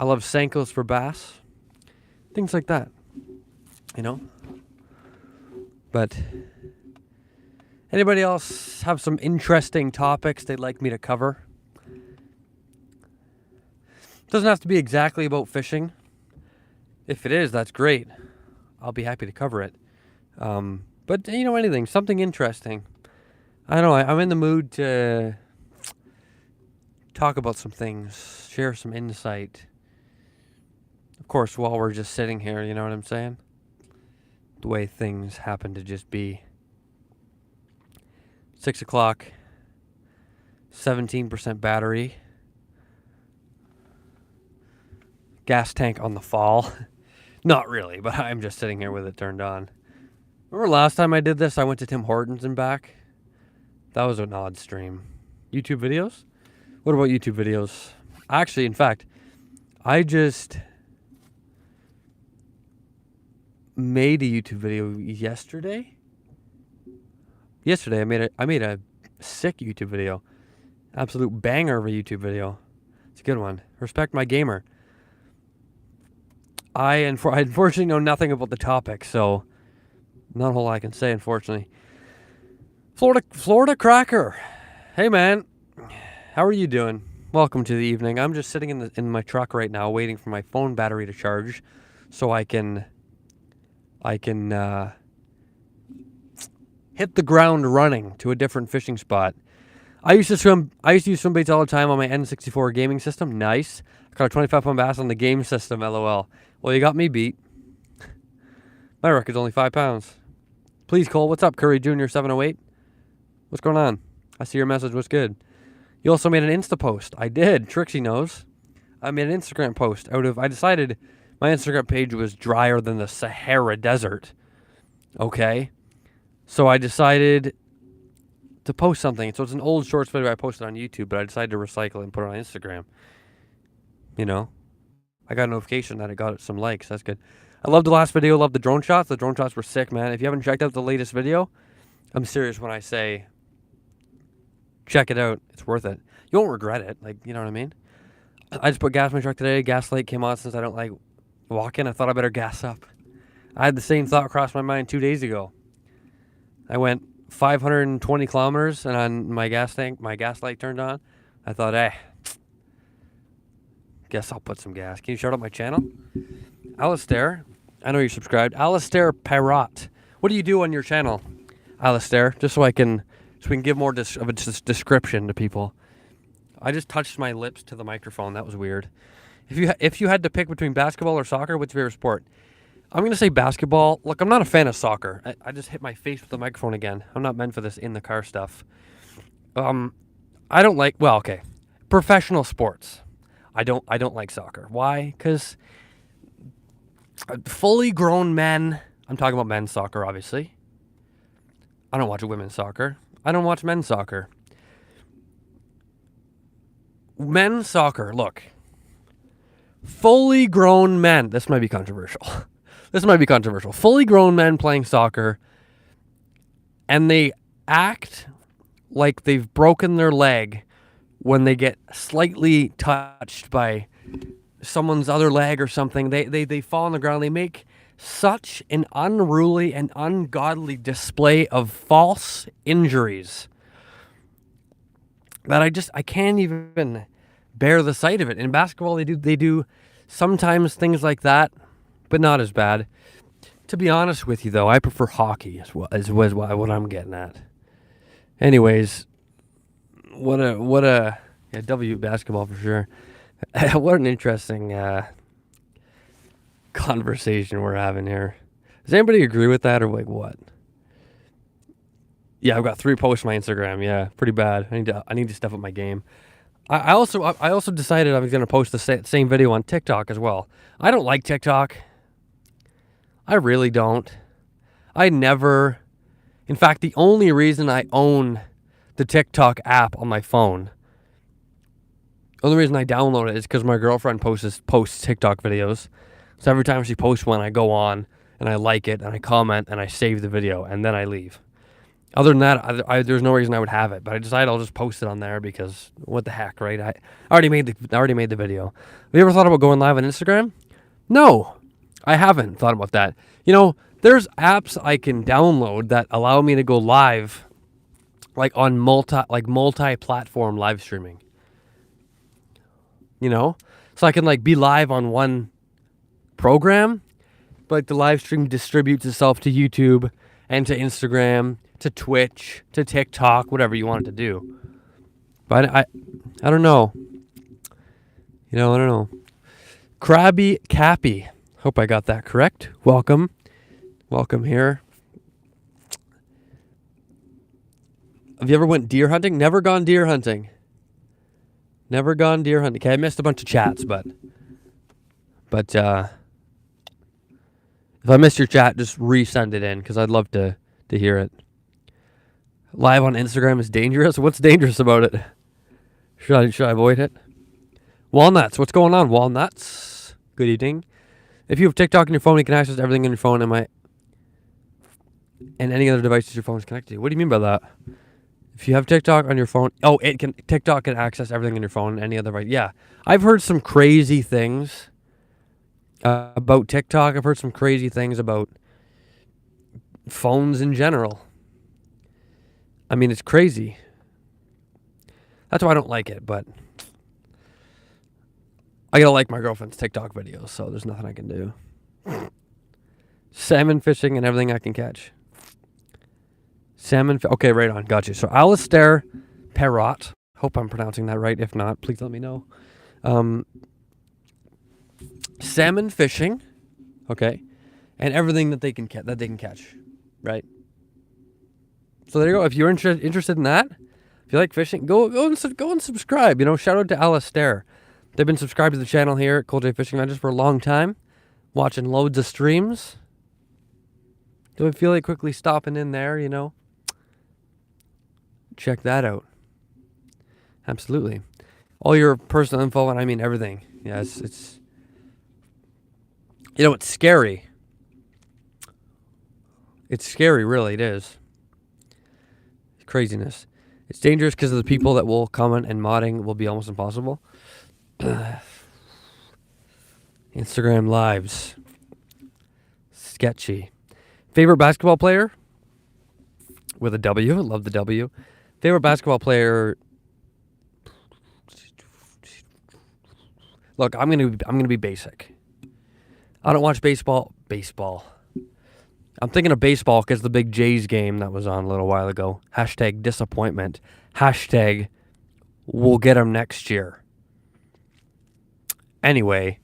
I love Senkos for bass. Things like that. You know? But anybody else have some interesting topics they'd like me to cover? Doesn't have to be exactly about fishing. If it is, that's great. I'll be happy to cover it. But anything, something interesting. I don't know. I'm in the mood to talk about some things, share some insight. Of course, while we're just sitting here, you know what I'm saying? The way things happen to just be. 6 o'clock, 17% battery, gas tank on the fall. Not really, but I'm just sitting here with it turned on. Remember last time I did this, I went to Tim Hortons and back? That was an odd stream. YouTube videos? What about YouTube videos? Actually, in fact, I just made a YouTube video yesterday. Yesterday, I made a sick YouTube video. Absolute banger of a YouTube video. It's a good one. Respect my gamer. I unfortunately know nothing about the topic, so not a whole lot I can say, unfortunately. Florida Cracker. Hey, man. How are you doing? Welcome to the evening. I'm just sitting in my truck right now waiting for my phone battery to charge so I can hit the ground running to a different fishing spot. I used to use swim baits all the time on my N64 gaming system. Nice. I caught a 25-pound bass on the game system, LOL. Well, you got me beat. My record's only 5 pounds. Please, Cole. What's up, Curry Jr. 708? What's going on? I see your message. What's good? You also made an Insta post. I did. Trixie knows. I made an Instagram post I decided my Instagram page was drier than the Sahara Desert. Okay? So I decided to post something. So it's an old shorts video I posted on YouTube, but I decided to recycle it and put it on Instagram. I got a notification that it got some likes. That's good. I loved the last video. Loved the drone shots. The drone shots were sick, man. If you haven't checked out the latest video, I'm serious when I say check it out. It's worth it. You won't regret it. You know what I mean? I just put gas in my truck today. Gas light came on since I don't like walking. I thought I better gas up. I had the same thought cross my mind 2 days ago. I went 520 kilometers and on my gas light turned on. I thought, guess I'll put some gas. Can you shout out my channel? Alistair, I know you're subscribed. Alistair Perrott. What do you do on your channel, Alistair? Just so we can give more of a description to people. I just touched my lips to the microphone. That was weird. If you had to pick between basketball or soccer, what's your favorite sport? I'm going to say basketball. Look, I'm not a fan of soccer. I just hit my face with the microphone again. I'm not meant for this in the car stuff. I don't like, professional sports. I don't like soccer. Why? Because fully grown men, I'm talking about men's soccer, obviously. I don't watch women's soccer. I don't watch men's soccer. Men's soccer, look. Fully grown men, this might be controversial. Fully grown men playing soccer, and they act like they've broken their leg when they get slightly touched by someone's other leg or something. They fall on the ground. They make such an unruly and ungodly display of false injuries that I can't even bear the sight of it. In basketball, they do sometimes things like that, but not as bad. To be honest with you, though, I prefer hockey as well, as what I'm getting at. Anyways, what a W basketball for sure. What an interesting conversation we're having here. Does anybody agree with that, or what? Yeah, I've got 3 posts on my Instagram. Yeah, pretty bad. I need to step up my game. I also decided I was going to post the same video on TikTok as well. I don't like TikTok. I really don't. In fact, the only reason I own the TikTok app on my phone, the only reason I download it is because my girlfriend posts TikTok videos. So every time she posts one, I go on and I like it and I comment and I save the video and then I leave. Other than that, there's no reason I would have it, but I decided I'll just post it on there because what the heck, right? I already made the video. Have you ever thought about going live on Instagram? No, I haven't thought about that. There's apps I can download that allow me to go live, on multi-platform live streaming. So I can be live on one program But the live stream distributes itself to YouTube and to Instagram, to Twitch, to TikTok, whatever you want it to do. But I don't know. I don't know. Krabby Cappy. Hope I got that correct. Welcome. Welcome here. Have you ever went deer hunting? Never gone deer hunting. Never gone deer hunting. Okay, I missed a bunch of chats, but if I missed your chat, just resend it in because I'd love to hear it. Live on Instagram is dangerous. What's dangerous about it? Should I avoid it? Walnuts. What's going on, Walnuts? Good evening. If you have TikTok on your phone, you can access everything on your phone and any other devices your phone is connected to. What do you mean by that? If you have TikTok on your phone, TikTok can access everything on your phone and any other device. Yeah, I've heard some crazy things about TikTok. I've heard some crazy things about phones in general. I mean, it's crazy. That's why I don't like it, but I gotta like my girlfriend's TikTok videos, so there's nothing I can do. Salmon fishing and everything I can catch. Okay, right on. Got you. So Alistair Perrott. Hope I'm pronouncing that right. If not, please let me know. Salmon fishing. Okay. And everything that they can catch. Right? So there you go. If you're interested in that, if you like fishing, go and subscribe. Shout out to Alistair. They've been subscribed to the channel here at Cole J Fishing Adventures for a long time. Watching loads of streams. Do I feel like quickly stopping in there, Check that out. Absolutely. All your personal info, and I mean everything. Yeah, it's it's scary. It's scary, really, it is. Craziness. It's dangerous because of the people that will comment, and modding will be almost impossible. Instagram lives. Sketchy. Favorite basketball player? With a W. Love the W. Favorite basketball player. Look, I'm gonna be basic. I don't watch baseball. I'm thinking of baseball because the big Jays game that was on a little while ago. Hashtag disappointment. Hashtag we'll get them next year. Anyway,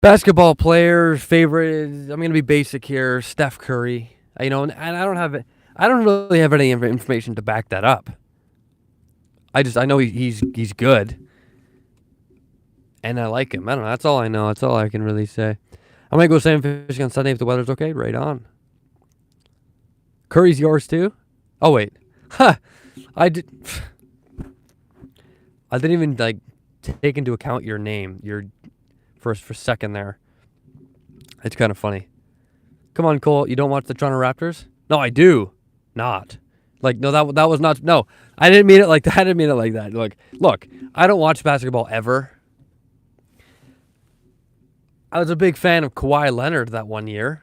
basketball players favorite. I'm gonna be basic here. Steph Curry. And I don't really have any information to back that up. I know he's good, and I like him. I don't know. That's all I know. That's all I can really say. I might go salmon fishing on Sunday if the weather's okay. Right on. Curry's yours too? Oh wait, I didn't even take into account your name. Your for a second there. It's kind of funny. Come on, Cole. You don't watch the Toronto Raptors? No, I do. Not. No, that was not. No, I didn't mean it like that. I didn't mean it like that. Look, I don't watch basketball ever. I was a big fan of Kawhi Leonard that one year.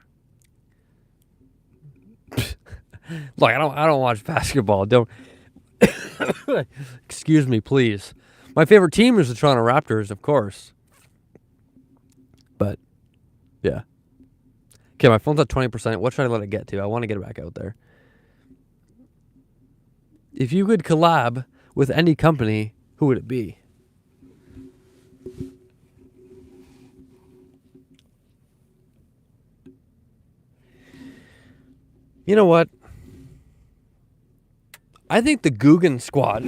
Look, I don't watch basketball. Don't. Excuse me, please. My favorite team is the Toronto Raptors, of course. But, yeah. Okay, my phone's at 20%. What should I let it get to? I want to get it back out there. If you could collab with any company, who would it be? You know what? I think the Guggen Squad.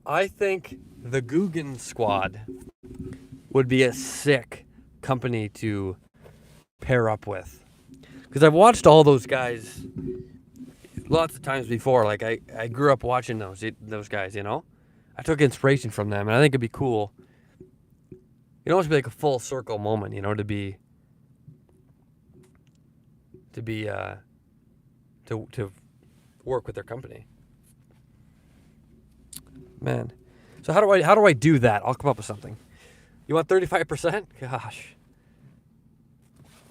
I think the Guggen Squad would be a sick company to pair up with. Because I've watched all those guys lots of times before. I grew up watching those guys, I took inspiration from them, and I think it'd be cool. It'd almost be like a full circle moment, to work with their company. Man. So how do I do that? I'll come up with something. You want 35%? Gosh.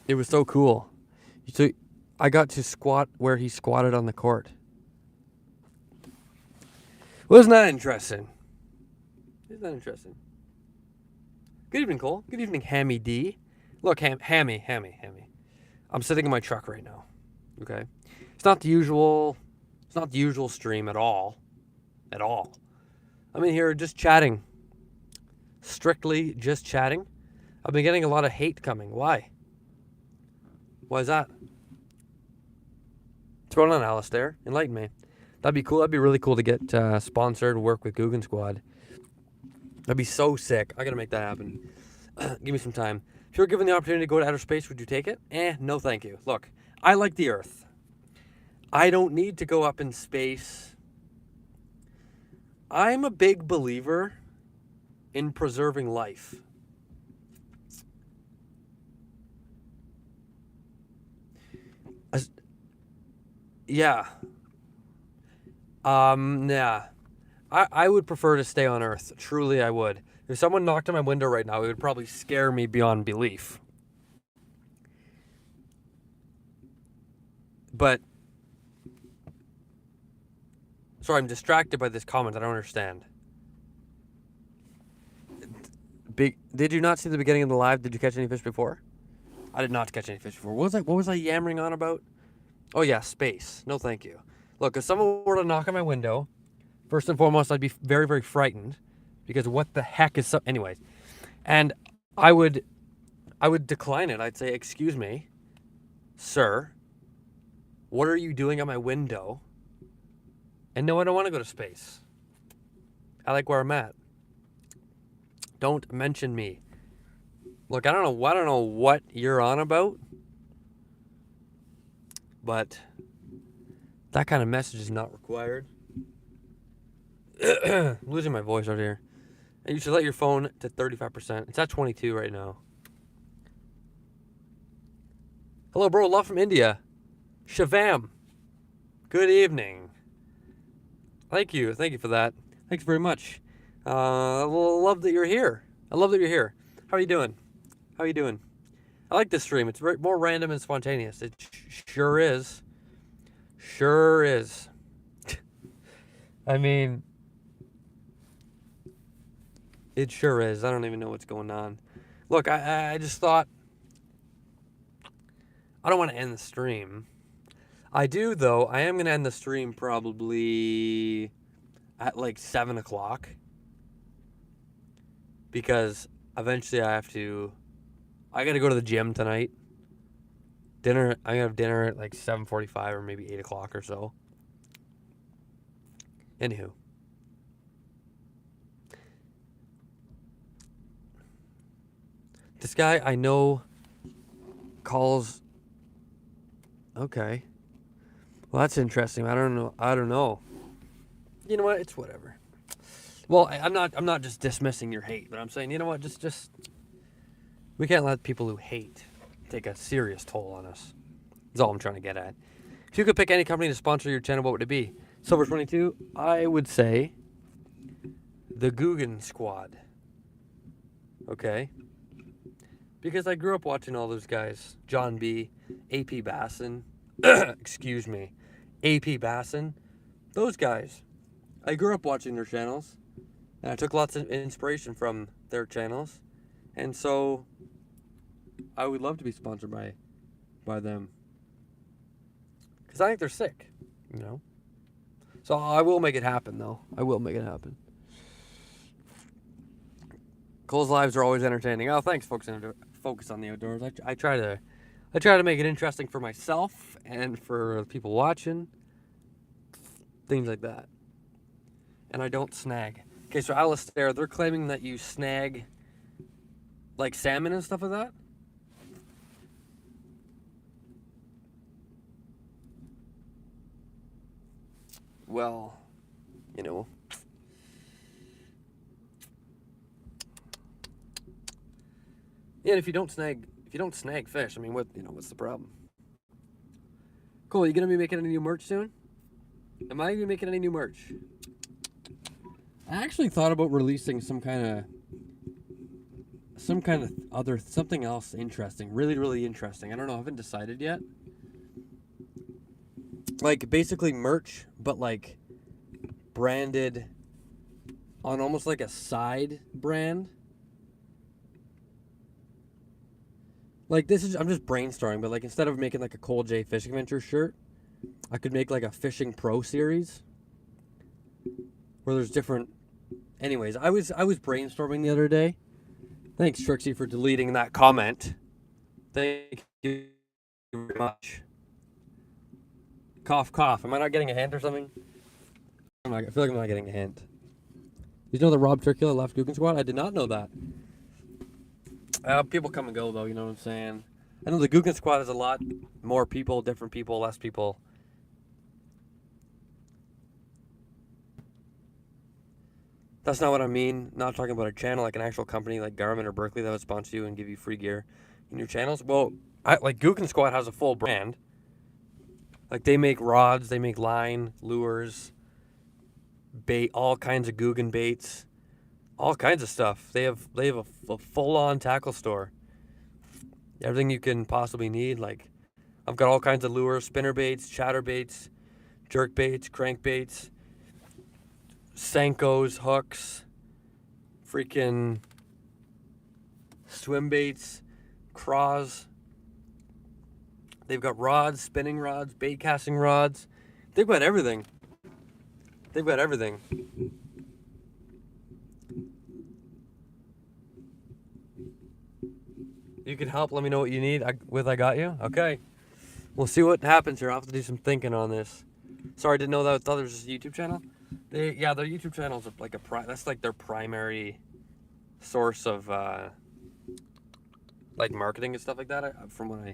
It was so cool. So I got to squat where he squatted on the court. Wasn't that interesting? Isn't that interesting? Good evening, Cole. Good evening, Hammy D. Look, Hammy. I'm sitting in my truck right now. Okay, it's not the usual. It's not the usual stream at all. At all. I'm in here just chatting. Strictly just chatting. I've been getting a lot of hate coming. Why? Why is that? What's going on, Alistair? Enlighten me. That'd be cool. That'd be really cool to get sponsored, work with Guggen Squad. That'd be so sick. I gotta make that happen. Give me some time. If you were given the opportunity to go to outer space, would you take it? No thank you. Look, I like the Earth. I don't need to go up in space. I'm a big believer in preserving life. Yeah. Yeah. I would prefer to stay on Earth. Truly, I would. If someone knocked on my window right now, it would probably scare me beyond belief. But, sorry, I'm distracted by this comment. I don't understand. Did you not see the beginning of the live? Did you catch any fish before? I did not catch any fish before. What was I yammering on about? Oh yeah, space. No, thank you. Look, if someone were to knock on my window, first and foremost, I'd be very, very frightened because what the heck is so? Anyways, and I would decline it. I'd say, "Excuse me, sir, what are you doing at my window?" And no, I don't want to go to space. I like where I'm at. Don't mention me. Look, I don't know what you're on about, but that kind of message is not required. I'm losing my voice out here. And you should let your phone to 35%. It's at 22 right now. Hello, bro. Love from India. Shavam. Good evening. Thank you. Thank you for that. Thanks very much. Love that you're here. I love that you're here. How are you doing? How are you doing? I like this stream. It's more random and spontaneous. It sure is. Sure is. I mean, it sure is. I don't even know what's going on. Look, I just thought, I don't want to end the stream. I do, though. I am going to end the stream probably at like 7 o'clock. Because eventually I got to go to the gym tonight. I'm going to have dinner at like 7:45 or maybe 8 o'clock or so. Anywho. This guy I know calls... Okay. Well, that's interesting. I don't know. You know what? It's whatever. Well, I'm not just dismissing your hate, but I'm saying, you know what? Just we can't let people who hate take a serious toll on us. That's all I'm trying to get at. If you could pick any company to sponsor your channel, what would it be? Silver22, I would say the Guggen Squad. Okay? Because I grew up watching all those guys. John B, AP Basson. Excuse me. AP Basson. Those guys. I grew up watching their channels. And I took lots of inspiration from their channels. And so I would love to be sponsored by them. Because I think they're sick, you know. So I will make it happen, though. I will make it happen. Cole's lives are always entertaining. Oh, thanks, folks. Focus on the outdoors. I try to make it interesting for myself and for people watching. Things like that. And I don't snag. Okay, so Alistair, they're claiming that you snag like salmon and stuff like that? Well, you know. Yeah, and if you don't snag fish, I mean, what's the problem? Cool, you gonna be making any new merch soon? Am I gonna be making any new merch? I actually thought about releasing something else interesting, really, really interesting. I don't know, I haven't decided yet. Like basically merch, but like branded on almost like a side brand. Like this is, I'm just brainstorming, but like instead of making like a Cole J Fishing Adventure shirt, I could make like a Fishing Pro series where there's different. Anyways, I was brainstorming the other day. Thanks, Trixie, for deleting that comment. Thank you very much. Cough, cough. Am I not getting a hint or something? I feel like I'm not getting a hint. You know that Rob Turkula left Googan Squad? I did not know that. People come and go, though, you know what I'm saying? I know the Googan Squad has a lot more people, different people, less people. That's not what I mean. Not talking about a channel like an actual company like Garmin or Berkeley that would sponsor you and give you free gear in your channels. Well, like Googan Squad has a full brand. Like they make rods, they make line, lures, bait, all kinds of Googan baits, all kinds of stuff. They have a full-on tackle store. Everything you can possibly need. Like I've got all kinds of lures, spinner baits, chatter baits, jerk baits, crank baits, Senkos, hooks, freaking swim baits, craws. They've got rods, spinning rods, bait casting rods. They've got everything. They've got everything. You can help. Let me know what you need. I got you. Okay. We'll see what happens here. I'll have to do some thinking on this. Sorry, I didn't know that. I thought there was just a YouTube channel. Their YouTube channels are like that's like their primary source of like marketing and stuff like that. From what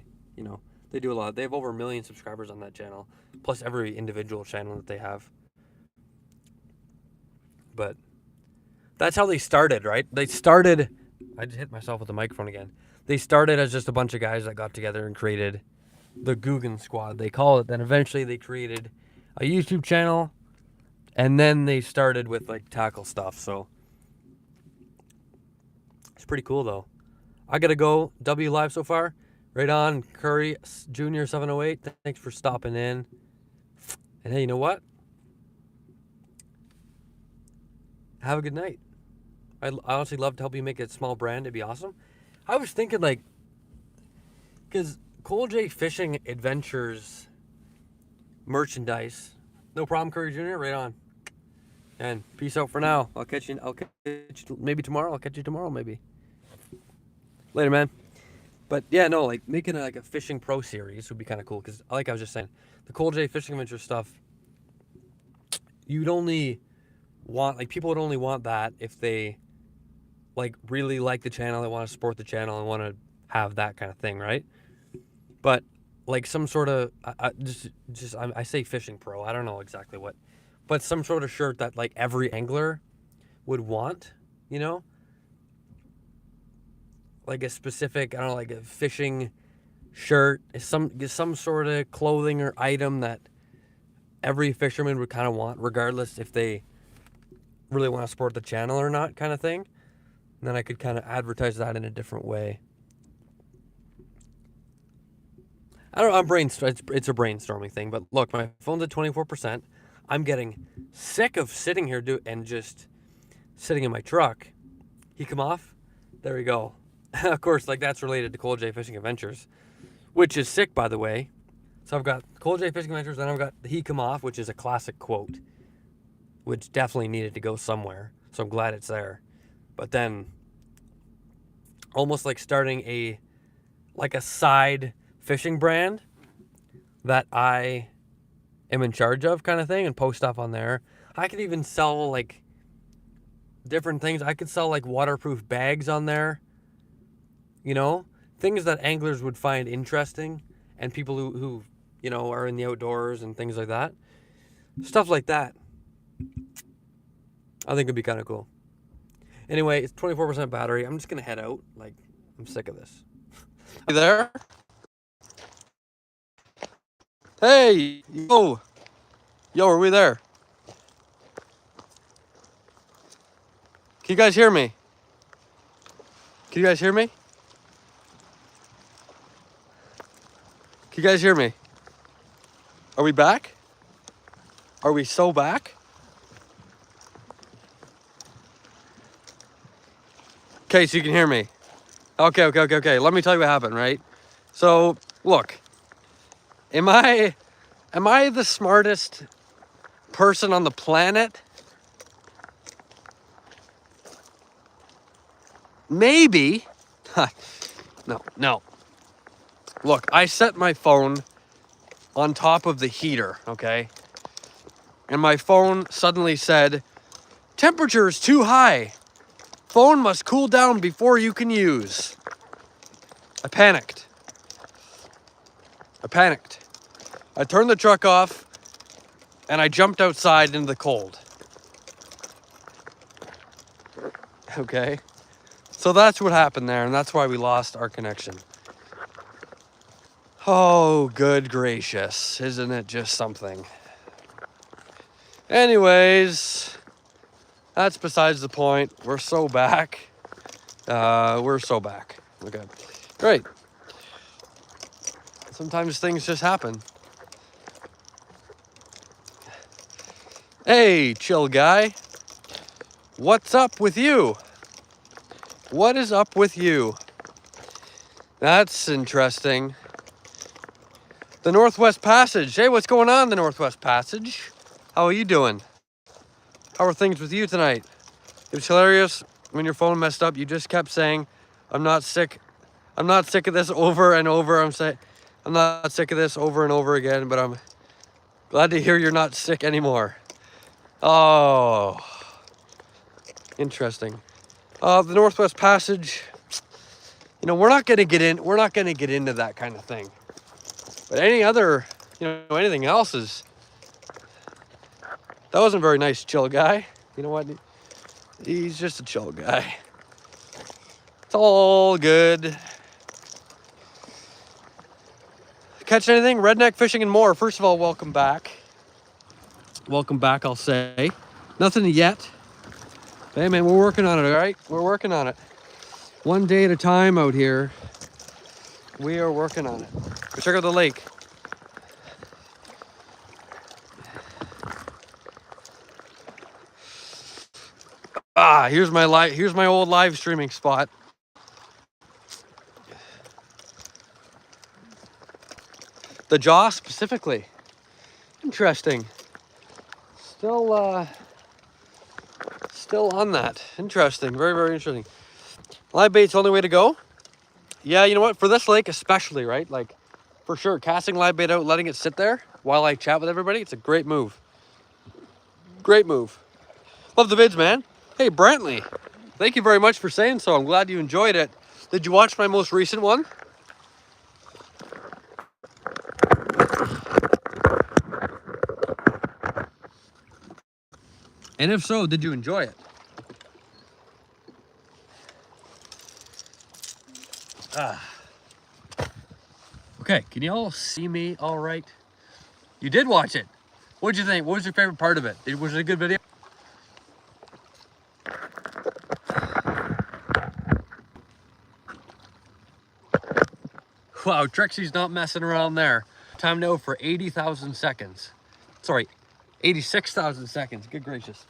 they do a lot. They have over 1 million subscribers on that channel, plus every individual channel that they have. But that's how they started, right? They started. I just hit myself with the microphone again. They started as just a bunch of guys that got together and created the Googan Squad, they call it. Then eventually they created a YouTube channel, and then they started with like tackle stuff. So it's pretty cool though. I gotta go. W live so far. Right on. Curry Junior 708. Thanks for stopping in. And hey, you know what? Have a good night. I honestly love to help you make a small brand. It'd be awesome. I was thinking like, because Cole J Fishing Adventures merchandise. No problem, Curry Jr. Right on. And peace out for now. I'll catch you maybe tomorrow. I'll catch you tomorrow maybe. Later, man. But yeah, no, like making like a Fishing Pro series would be kind of cool because, like I was just saying, the Cole J Fishing Adventure stuff, you'd only want, like, people would only want that if they like really like the channel, they want to support the channel and want to have that kind of thing, right? But like some sort of I say Fishing Pro, I don't know exactly what, but some sort of shirt that like every angler would want, you know, like a specific, I don't know, like a fishing shirt, some sort of clothing or item that every fisherman would kind of want, regardless if they really want to support the channel or not, kind of thing. And then I could kind of advertise that in a different way. I don't know, it's a brainstorming thing, but look, my phone's at 24%. I'm getting sick of sitting here and just sitting in my truck. He come off? There we go. Of course, like that's related to Cole J Fishing Adventures, which is sick, by the way. So I've got Cole J Fishing Adventures, then I've got the He Come Off, which is a classic quote, which definitely needed to go somewhere. So I'm glad it's there. But then almost like starting a side fishing brand that I am in charge of, kind of thing, and post stuff on there. I could even sell like different things. I could sell like waterproof bags on there, you know, things that anglers would find interesting, and people who you know are in the outdoors and things like that. Stuff like that I think would be kind of cool. Anyway, it's 24% battery. I'm just gonna head out. Like, I'm sick of this. You there? Hey, yo, are we there? Can you guys hear me? Can you guys hear me? Can you guys hear me? Are we back? Are we so back? Okay, so you can hear me. Okay. Let me tell you what happened, right? So, look. Am I the smartest person on the planet? Maybe. No. Look, I set my phone on top of the heater, okay? And my phone suddenly said, temperature is too high. Phone must cool down before you can use. I panicked. I turned the truck off and I jumped outside into the cold. Okay? So that's what happened there, and that's why we lost our connection. Oh, good gracious. Isn't it just something? Anyways, that's besides the point. We're so back. Okay. Great. Sometimes things just happen. Hey, chill guy. What's up with you? What is up with you? That's interesting. The Northwest Passage. Hey, what's going on in the Northwest Passage? How are you doing? How are things with you tonight? It was hilarious when your phone messed up. You just kept saying, I'm not sick. I'm not sick of this over and over. I'm not sick of this over and over again, but I'm glad to hear you're not sick anymore. Oh, interesting. The Northwest Passage, you know, we're not going to get into that kind of thing. But any other, anything else that wasn't very nice, chill guy. You know what? He's just a chill guy. It's all good. Catch anything? Redneck fishing and more. First of all, welcome back. Welcome back, I'll say. Nothing yet. Hey man, we're working on it, all right? We're working on it. One day at a time out here. We are working on it. Go check out the lake. Here's my old live streaming spot. The jaw specifically. Interesting. Still on that. Interesting. Very, very interesting. Live bait's the only way to go. Yeah, you know what? For this lake especially, right? Like, for sure, casting live bait out, letting it sit there while I chat with everybody, it's a great move. Great move. Love the vids, man. Hey, Brantley. Thank you very much for saying so. I'm glad you enjoyed it. Did you watch my most recent one? And if so, did you enjoy it? Okay, can you all see me all right? You did watch it. What'd you think? What was your favorite part of it? Was it a good video? Wow, Trixie's not messing around there. Time now for 80,000 seconds. Sorry, 86,000 seconds. Good gracious.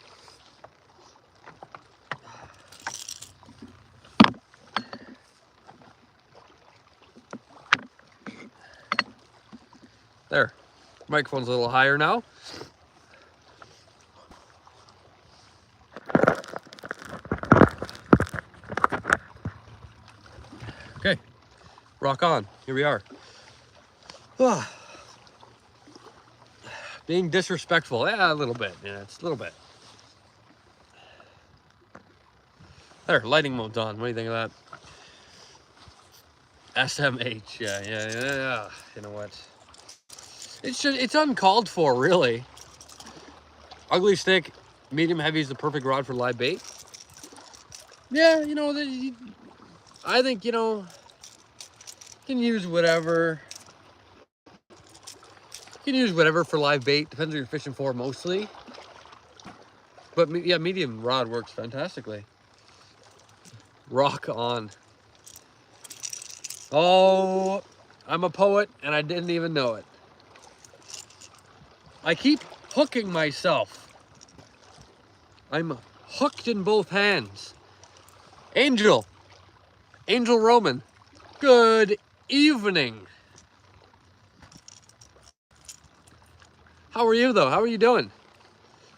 There. Microphone's a little higher now. Okay. Rock on. Here we are. Being disrespectful. Yeah, a little bit. Yeah, it's a little bit. There, lighting mode's on. What do you think of that? SMH. Yeah. You know what? It's uncalled for, really. Ugly stick, medium heavy is the perfect rod for live bait. Yeah, I think, you can use whatever. You can use whatever for live bait. Depends what you're fishing for mostly. But yeah, medium rod works fantastically. Rock on. Oh, I'm a poet and I didn't even know it. I keep hooking myself. I'm hooked in both hands. Angel Roman, good evening. How are you though? How are you doing?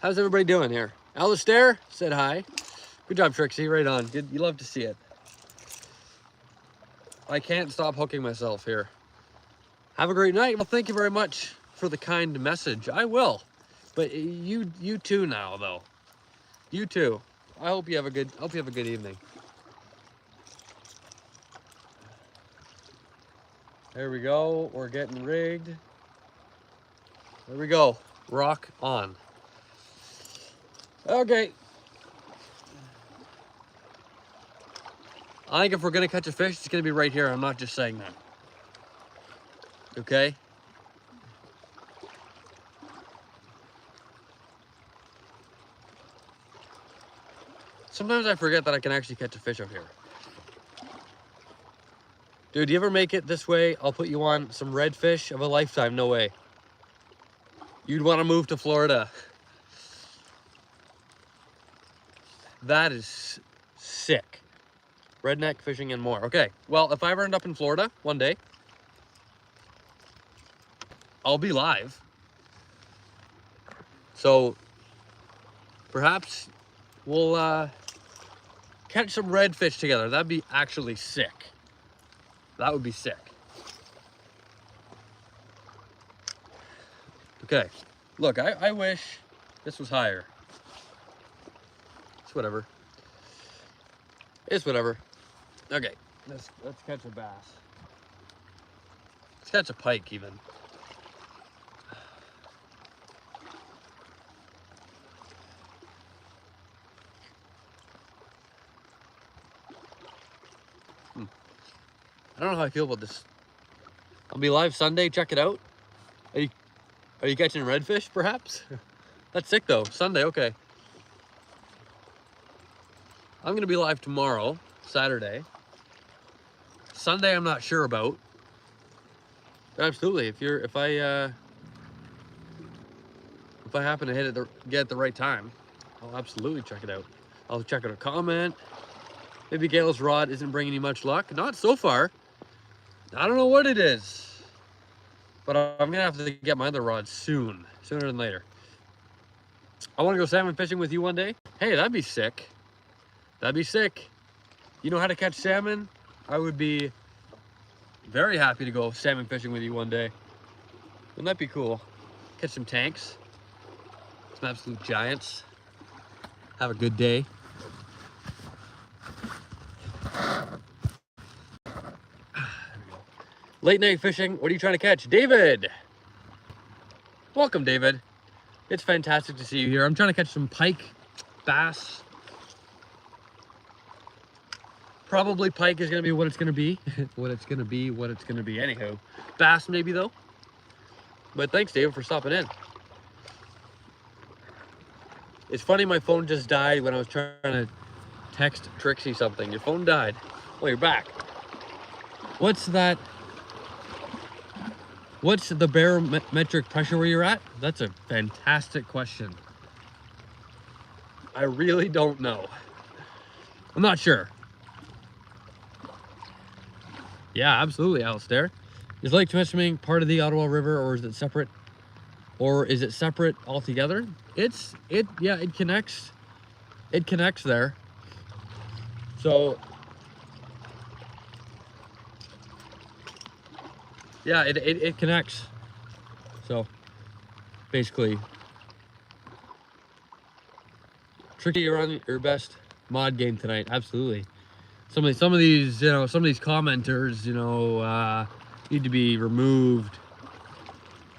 How's everybody doing here? Alistair said hi. Good job, Trixie, right on. Good, you love to see it. I can't stop hooking myself here. Have a great night. Well, thank you very much for the kind message. I will. But you too now though. You too. I hope you have a good evening. There we go. We're getting rigged. There we go. Rock on. Okay. I think if we're gonna catch a fish, it's gonna be right here. I'm not just saying that. Okay? Sometimes I forget that I can actually catch a fish out here. Dude, you ever make it this way? I'll put you on some redfish of a lifetime. No way. You'd want to move to Florida. That is sick. Redneck fishing and more. Okay, well, if I ever end up in Florida one day, I'll be live. So perhaps we'll catch some redfish together. That'd be actually sick. That would be sick. Okay, look, I wish this was higher. It's whatever. It's whatever. Okay, let's catch a bass. Let's catch a pike even. I don't know how I feel about this. I'll be live Sunday, check it out. Are you catching redfish, perhaps? That's sick though, Sunday, okay. I'm gonna be live tomorrow, Saturday. Sunday I'm not sure about. But absolutely, if I happen to get it the right time, I'll absolutely check it out. I'll check out a comment. Maybe Gail's rod isn't bringing you much luck. Not so far. I don't know what it is, but I'm gonna have to get my other rod sooner than later. I want to go salmon fishing with you one day. Hey, that'd be sick. That'd be sick. You know how to catch salmon? I would be very happy to go salmon fishing with you one day. Wouldn't that be cool? Catch some tanks, some absolute giants. Have a good day. Late night fishing, what are you trying to catch? David! Welcome, David. It's fantastic to see you here. I'm trying to catch some pike, bass. Probably pike is gonna be what it's gonna be. what it's gonna be. Anyhow, bass maybe though. But thanks, David, for stopping in. It's funny, my phone just died when I was trying to text Trixie something. Your phone died. Oh, you're back. What's that? What's the barometric pressure where you're at? That's a fantastic question. I really don't know. I'm not sure. Yeah, absolutely, Alistair. Is Lake Temiskaming part of the Ottawa River, or is it separate? Or is it separate altogether? Yeah, it connects. It connects there. So yeah, it connects. So basically, Tricky, you're on your best mod game tonight. Absolutely. Some of these commenters, need to be removed.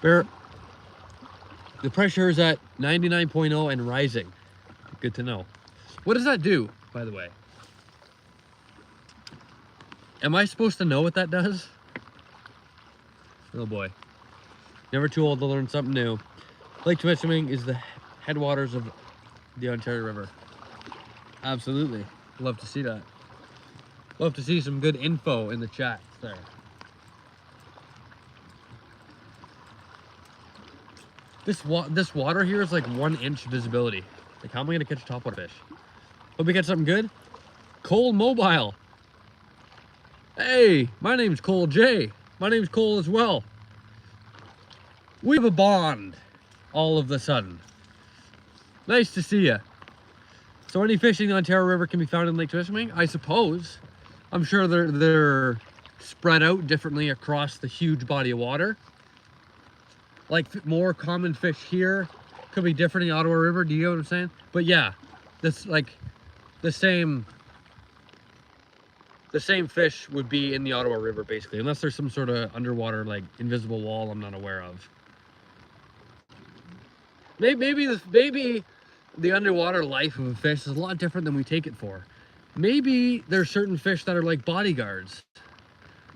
The pressure is at 99.0 and rising. Good to know. What does that do, by the way? Am I supposed to know what that does? Oh boy. Never too old to learn something new. Lake Temiskaming is the headwaters of the Ontario River. Absolutely. Love to see that. Love to see some good info in the chat there. This water here is like 1 inch visibility. Like, how am I gonna catch a topwater fish? Hope we catch something good. Cole Mobile. Hey, my name's Cole J. My name's Cole as well. We have a bond all of a sudden. Nice to see you. So any fishing in the Ontario River can be found in Lake Temiskaming? I suppose. I'm sure they're spread out differently across the huge body of water. Like more common fish here could be different in the Ottawa River. Do you know what I'm saying? But yeah, this like the same fish would be in the Ottawa River basically, unless there's some sort of underwater like invisible wall I'm not aware of. Maybe the underwater life of a fish is a lot different than we take it for. Maybe there's certain fish that are like bodyguards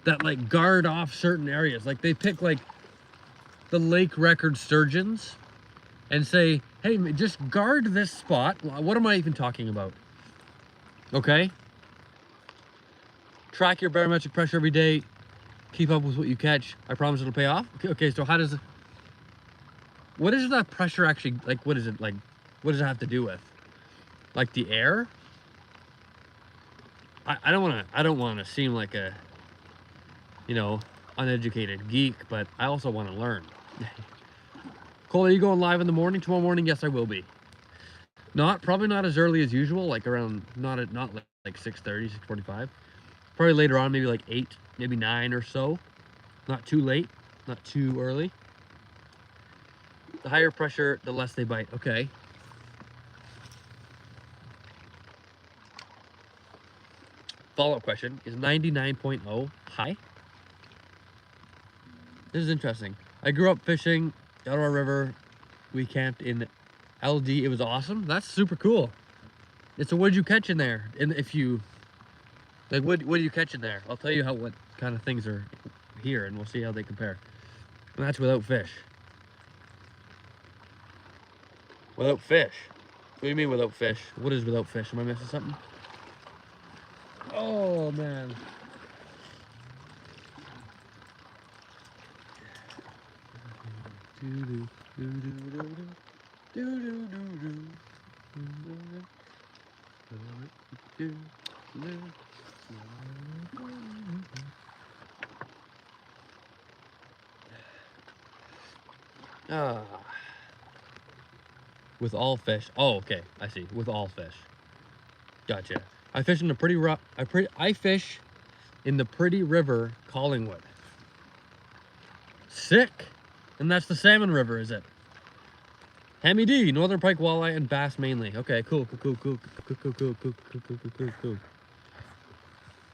that like guard off certain areas. Like they pick like the lake record sturgeons and say, hey, just guard this spot. What am I even talking about? Okay. Track your barometric pressure every day. Keep up with what you catch. I promise it'll pay off. Okay, so how does it, what is that pressure actually, like, what is it like? What does it have to do with? Like the air? I don't want to seem like a, you know, uneducated geek, but I also want to learn. Cole, are you going live in the morning tomorrow morning? Yes, I will be. Probably not as early as usual, like around, not like 6:30, 6:45. Probably later on, maybe like 8, maybe 9 or so. Not too late, not too early. The higher pressure, the less they bite. Okay. Follow-up question, is 99.0 high? This is interesting. I grew up fishing Ottawa River. We camped in LD. It was awesome. That's super cool. It's a what'd you catch in there? And if you, like, what do you catch in there? I'll tell you what kind of things are here, and we'll see how they compare. And that's without fish. Without fish? What do you mean without fish? What is without fish? Am I missing something? Oh, man. With all fish. Oh, okay. I see. With all fish. Gotcha. I fish in the I fish in the Pretty River, Collingwood. Sick. And that's the Salmon River, is it? Hemi D, Northern Pike, Walleye, and Bass mainly. Okay, cool.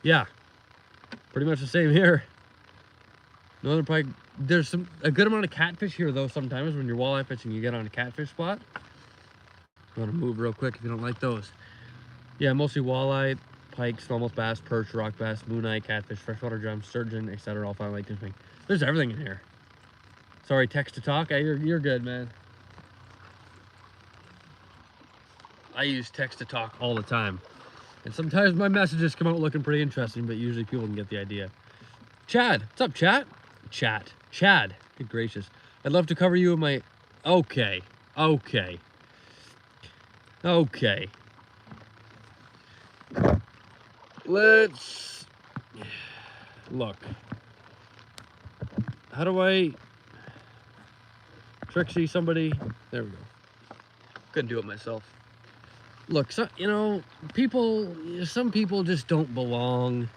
Yeah. Pretty much the same here. Northern Pike. There's a good amount of catfish here though. Sometimes when you're walleye fishing, you get on a catfish spot. You want to move real quick if you don't like those. Yeah, mostly walleye, pike, smallmouth bass, perch, rock bass, moonite, catfish, freshwater drum, sturgeon, etc. All found Lake Temiskaming. There's everything in here. Sorry, text to talk. You're good, man. I use text to talk all the time, and sometimes my messages come out looking pretty interesting, but usually people can get the idea. Chad, what's up, chat? Chad. Good gracious. I'd love to cover you in my. Okay. Let's look. How do I Trixie somebody? There we go. Couldn't do it myself. Look, so, you know, some people just don't belong.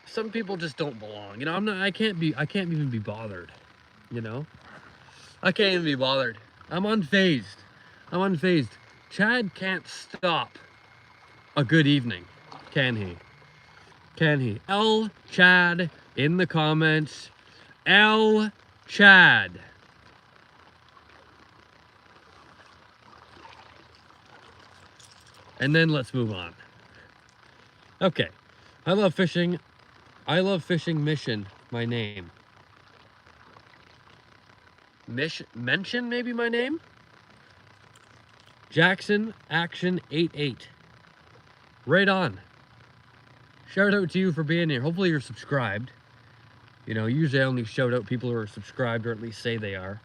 Some people just don't belong. You know, I can't even be bothered. You know? I can't even be bothered. I'm unfazed. Chad can't stop a good evening, can he? L Chad in the comments. L Chad. And then let's move on. Okay. I love fishing mission, my name. Mention maybe my name? Jackson Action 88. Right on. Shout out to you for being here. Hopefully you're subscribed. You know, usually I only shout out people who are subscribed or at least say they are.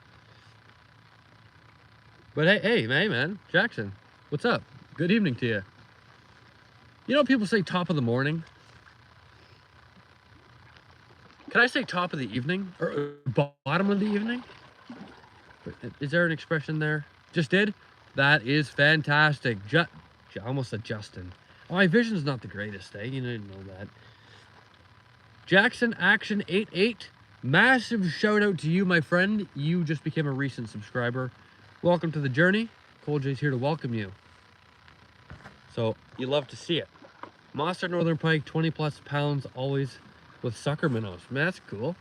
But hey man, Jackson, what's up? Good evening to you. You know, people say top of the morning. Can I say top of the evening or bottom of the evening? Is there an expression there? Just did? That is fantastic. I almost said Justin. Oh, my vision's not the greatest, eh? You didn't know that. Jackson Action 88. Massive shout out to you, my friend. You just became a recent subscriber. Welcome to the journey. Cole J's here to welcome you. So you love to see it. Monster Northern Pike, 20 plus pounds, always with sucker minnows. Man, that's cool.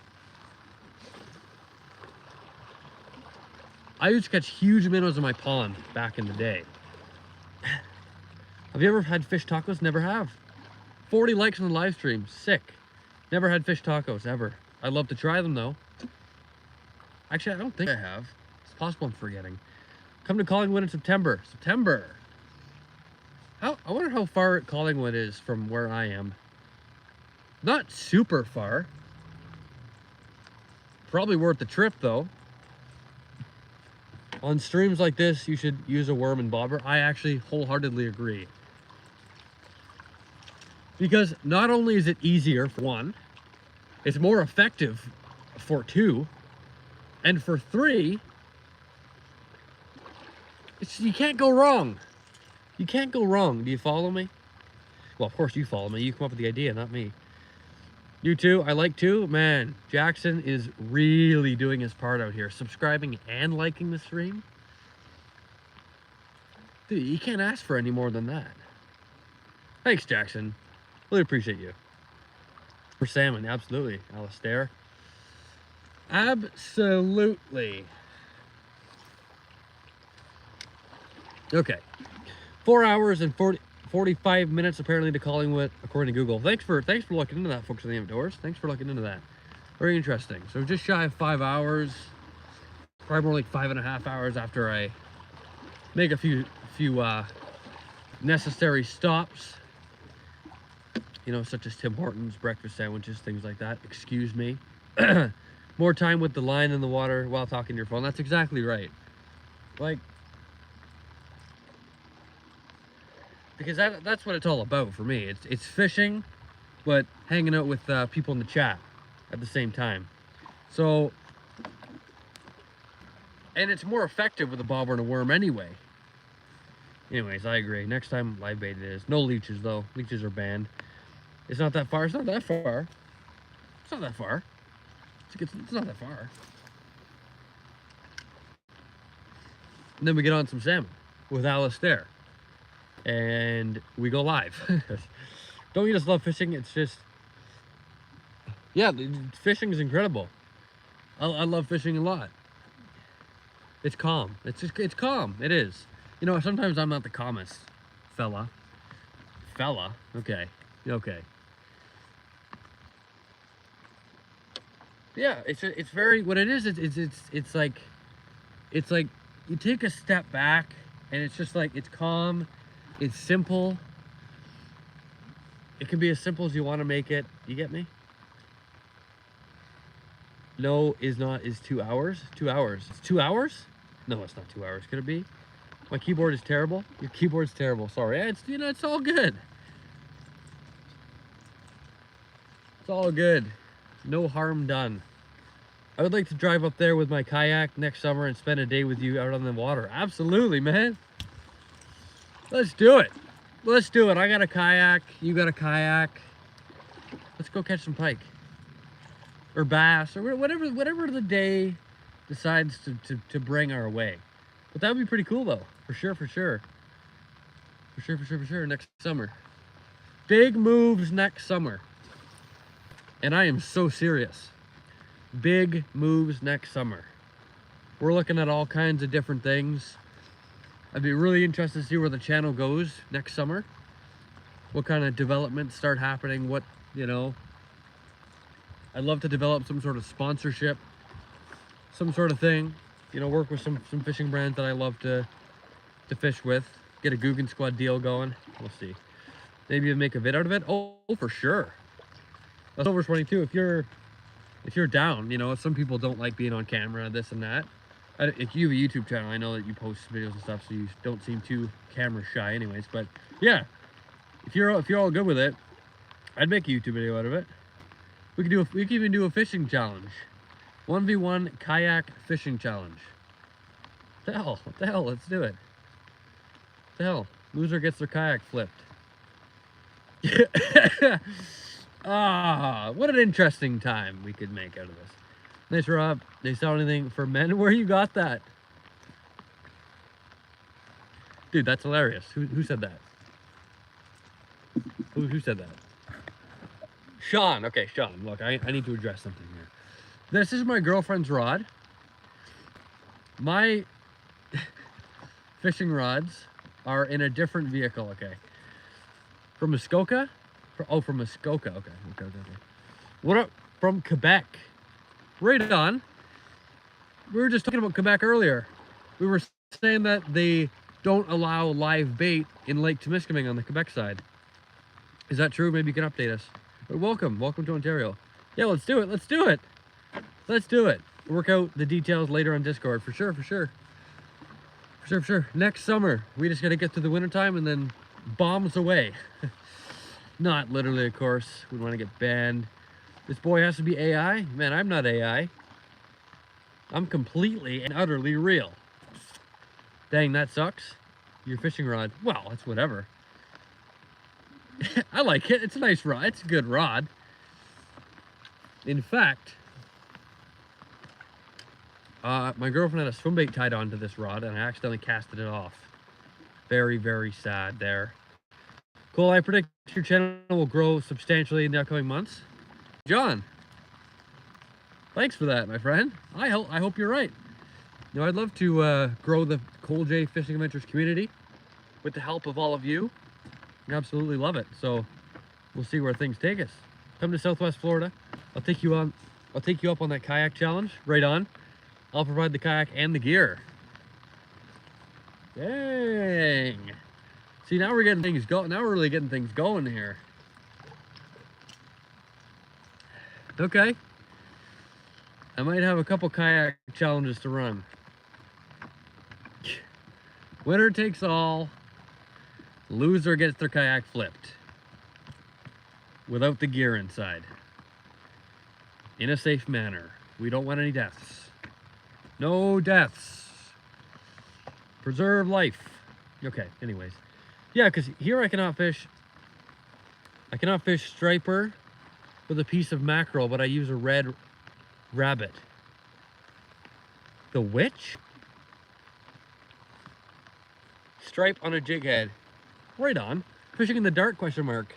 I used to catch huge minnows in my pond back in the day. Have you ever had fish tacos? Never have. 40 likes on the live stream. Sick. Never had fish tacos, ever. I'd love to try them, though. Actually, I don't think I have. It's possible I'm forgetting. Come to Collingwood in September. September. I wonder how far Collingwood is from where I am. Not super far. Probably worth the trip, though. On streams like this, you should use a worm and bobber. I actually wholeheartedly agree. Because not only is it easier, for one, it's more effective for two, and for three, you can't go wrong. You can't go wrong. Do you follow me? Well, of course you follow me. You come up with the idea, not me. You too. I like too. Man, Jackson is really doing his part out here. Subscribing and liking the stream. Dude, you can't ask for any more than that. Thanks, Jackson. Really appreciate you. For salmon, absolutely. Alistair. Absolutely. Okay. 4 hours and 45 minutes apparently to Collingwood, according to Google. Thanks for looking into that, folks in the outdoors. Thanks for looking into that. Very interesting. So just shy of 5 hours, probably more like 5.5 hours after I make a few necessary stops. You know, such as Tim Hortons, breakfast sandwiches, things like that. Excuse me. More time with the line in the water while talking to your phone. That's exactly right. Like, because that's what it's all about for me. It's fishing, but hanging out with people in the chat at the same time. So, and it's more effective with a bobber and a worm anyway. Anyways, I agree. Next time, live bait it is. No leeches though. Leeches are banned. It's not that far. It's not that far. It's not that far. It's not that far. And then we get on some salmon with Alistair. And we go live. Don't you just love fishing? It's just, yeah, fishing is incredible. I love fishing a lot. It's calm. It's calm. It is. You know, sometimes I'm not the calmest fella. Okay. Yeah, it's very, what it is, it's like you take a step back and it's just like, it's calm. It's simple. It can be as simple as you want to make it. You get me? No, is 2 hours. 2 hours. It's 2 hours? No, it's not 2 hours. Could it be? My keyboard is terrible. Your keyboard's terrible. Sorry. It's, you know, it's all good. It's all good. No harm done. I would like to drive up there with my kayak next summer and spend a day with you out on the water. Absolutely, man. Let's do it. Let's do it. I got a kayak. You got a kayak. Let's go catch some pike. Or bass. Or whatever the day decides to bring our way. But that would be pretty cool, though. For sure. For sure, next summer. Big moves next summer. And I am so serious. Big moves next summer. We're looking at all kinds of different things. I'd be really interested to see where the channel goes next summer. What kind of developments start happening, what, you know. I'd love to develop some sort of sponsorship, some sort of thing. You know, work with some fishing brands that I love to fish with. Get a Guggen Squad deal going. We'll see. Maybe make a vid out of it. Oh, for sure. That's over 22. If you're down, you know, some people don't like being on camera, this and that. If you have a YouTube channel, I know that you post videos and stuff, so you don't seem too camera shy anyways, but yeah, if you're all good with it, I'd make a YouTube video out of it. We could even do a fishing challenge. 1v1 kayak fishing challenge. What the hell, let's do it. What the hell, loser gets their kayak flipped. Ah, what an interesting time we could make out of this. Nice, Rob. They sell anything for men? Where you got that? Dude, that's hilarious. Who said that? Who said that? Sean. Okay, Sean. Look, I need to address something here. This is my girlfriend's rod. My fishing rods are in a different vehicle, okay? From Muskoka? From Muskoka. Okay. What up? From Quebec. Right on. We were just talking about Quebec earlier. We were saying that they don't allow live bait in Lake Temiskaming on the Quebec side. Is that true? Maybe you can update us. But welcome to Ontario. Yeah, let's do it. Work out the details later on Discord, for sure. Next summer, we just gotta get through the winter time and then bombs away. Not literally, of course. We want to get banned. This boy has to be AI? Man, I'm not AI. I'm completely and utterly real. Dang, that sucks. Your fishing rod. Well, it's whatever. I like it. It's a nice rod. It's a good rod. In fact, my girlfriend had a swim bait tied onto this rod and I accidentally casted it off. Very, very sad there. Cool, I predict your channel will grow substantially in the upcoming months. John, thanks for that, my friend. I hope you're right. You know, I'd love to grow the Cole J Fishing Adventures community with the help of all of you. I absolutely love it. So we'll see where things take us. Come to Southwest Florida. I'll take you up on that kayak challenge. Right on. I'll provide the kayak and the gear. Dang. See, now we're getting things going. Now we're really getting things going here. Okay. I might have a couple kayak challenges to run. Winner takes all. Loser gets their kayak flipped. Without the gear inside. In a safe manner. We don't want any deaths. No deaths. Preserve life. Okay, anyways. Yeah, because here I cannot fish striper with a piece of mackerel, but I use a red rabbit. The witch? Stripe on a jig head. Right on. Fishing in the dark, question mark.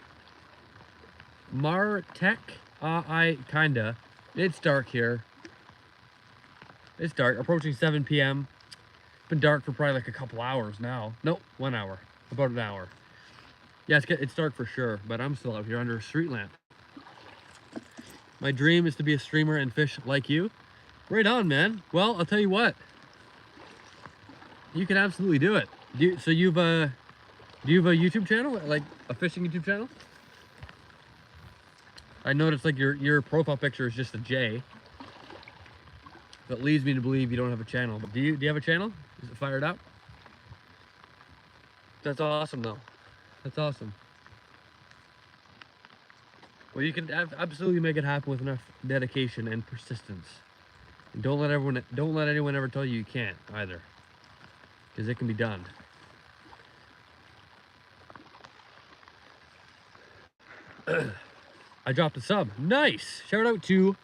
Martech? I kinda. It's dark here. It's dark. Approaching 7 p.m. It's been dark for probably like a couple hours now. Nope, 1 hour. About an hour. Yeah, it's dark for sure, but I'm still out here under a street lamp. My dream is to be a streamer and fish like you. Right on, man. Well, I'll tell you what. You can absolutely do it. Do you have a YouTube channel? Like a fishing YouTube channel? I noticed like your profile picture is just a J. That leads me to believe you don't have a channel. But do you have a channel? Is it fired up? That's awesome though. That's awesome. Well, you can absolutely make it happen with enough dedication and persistence. And don't let anyone ever tell you can't either. Because it can be done. I dropped a sub. Nice. Shout out to,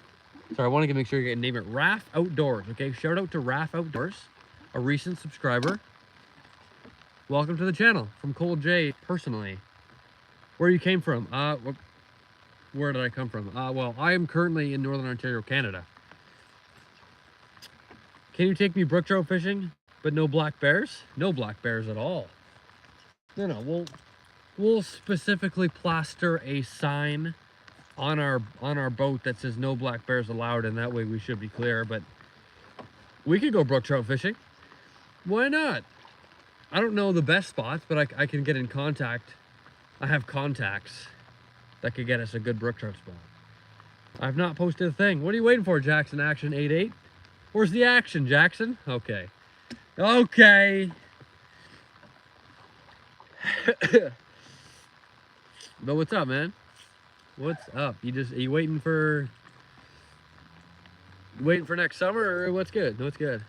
sorry, I want to make sure you can name it Raff Outdoors. Okay, shout out to Raff Outdoors, a recent subscriber. Welcome to the channel from Cole J personally. Where you came from? Where did I come from? Well, I am currently in Northern Ontario, Canada. Can you take me brook trout fishing, but no black bears? No black bears at all. No, we'll specifically plaster a sign on our boat that says no black bears allowed, and that way we should be clear. But we could go brook trout fishing. Why not? I don't know the best spots, but I can get in contact. I have contacts that could get us a good brook trout spot. I've not posted a thing. What are you waiting for, Jackson Action 88? Where's the action, Jackson? Okay. Okay. But what's up, man? What's up? Are you waiting for next summer, or what's good? What's good?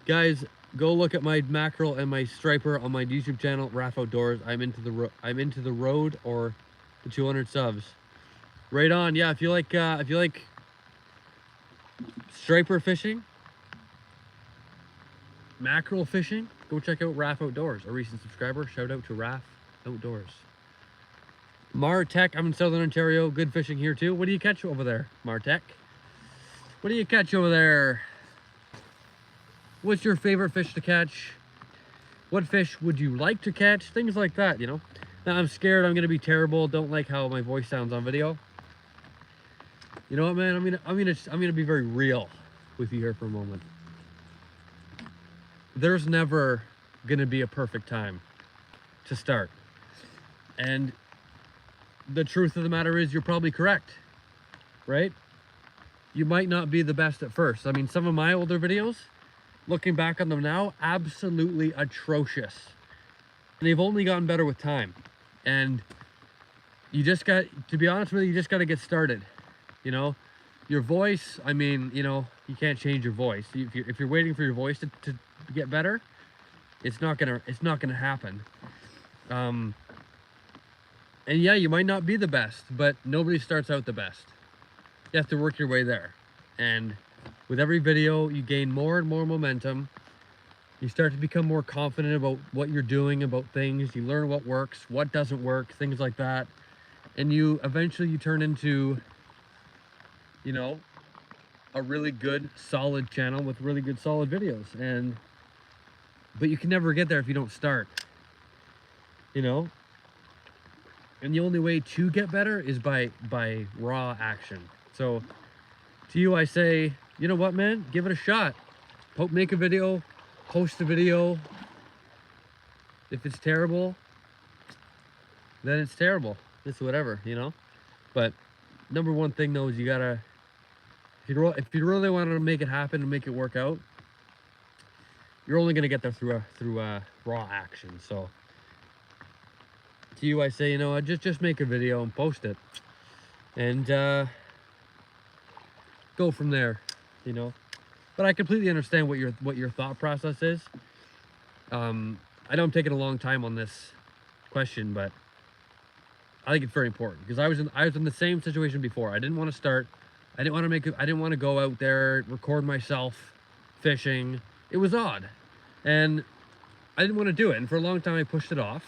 Guys, go look at my mackerel and my striper on my YouTube channel, Raph Outdoors. I'm into the road or the 200 subs. Right on. Yeah, if you like striper fishing, mackerel fishing, go check out Raph Outdoors, a recent subscriber. Shout out to Raph Outdoors. Martech, I'm in Southern Ontario. Good fishing here too. What do you catch over there, Martech? What do you catch over there? What's your favorite fish to catch? What fish would you like to catch? Things like that, you know. Now I'm scared I'm gonna be terrible. Don't like how my voice sounds on video. You know what, man? I'm gonna be very real with you here for a moment. There's never gonna be a perfect time to start, and the truth of the matter is you're probably correct, right? You might not be the best at first. I mean, some of my older videos, looking back on them now, absolutely atrocious. And they've only gotten better with time. And you just got, to be honest with you just got to get started. You know, your voice, I mean, you know, you can't change your voice. If you're waiting for your voice to get better, it's not gonna happen. And yeah, you might not be the best, but nobody starts out the best. You have to work your way there. And with every video, you gain more and more momentum. You start to become more confident about what you're doing, about things. You learn what works, what doesn't work, things like that. And you eventually turn into, you know, a really good, solid channel with really good, solid videos. But you can never get there if you don't start, you know? And the only way to get better is by raw action. So to you, I say, you know what, man? Give it a shot. Make a video, post a video. If it's terrible, then it's terrible. It's whatever, you know? But number one thing though is you gotta, if you really want to make it happen and make it work out, you're only gonna get there through raw action. So to you, I say, you know, just make a video and post it, and go from there, you know. But I completely understand what your thought process is. I know I'm taking a long time on this question, but I think it's very important because I was in the same situation before. I didn't want to start. I didn't want to go out there, record myself fishing. It was odd, and I didn't want to do it. And for a long time, I pushed it off.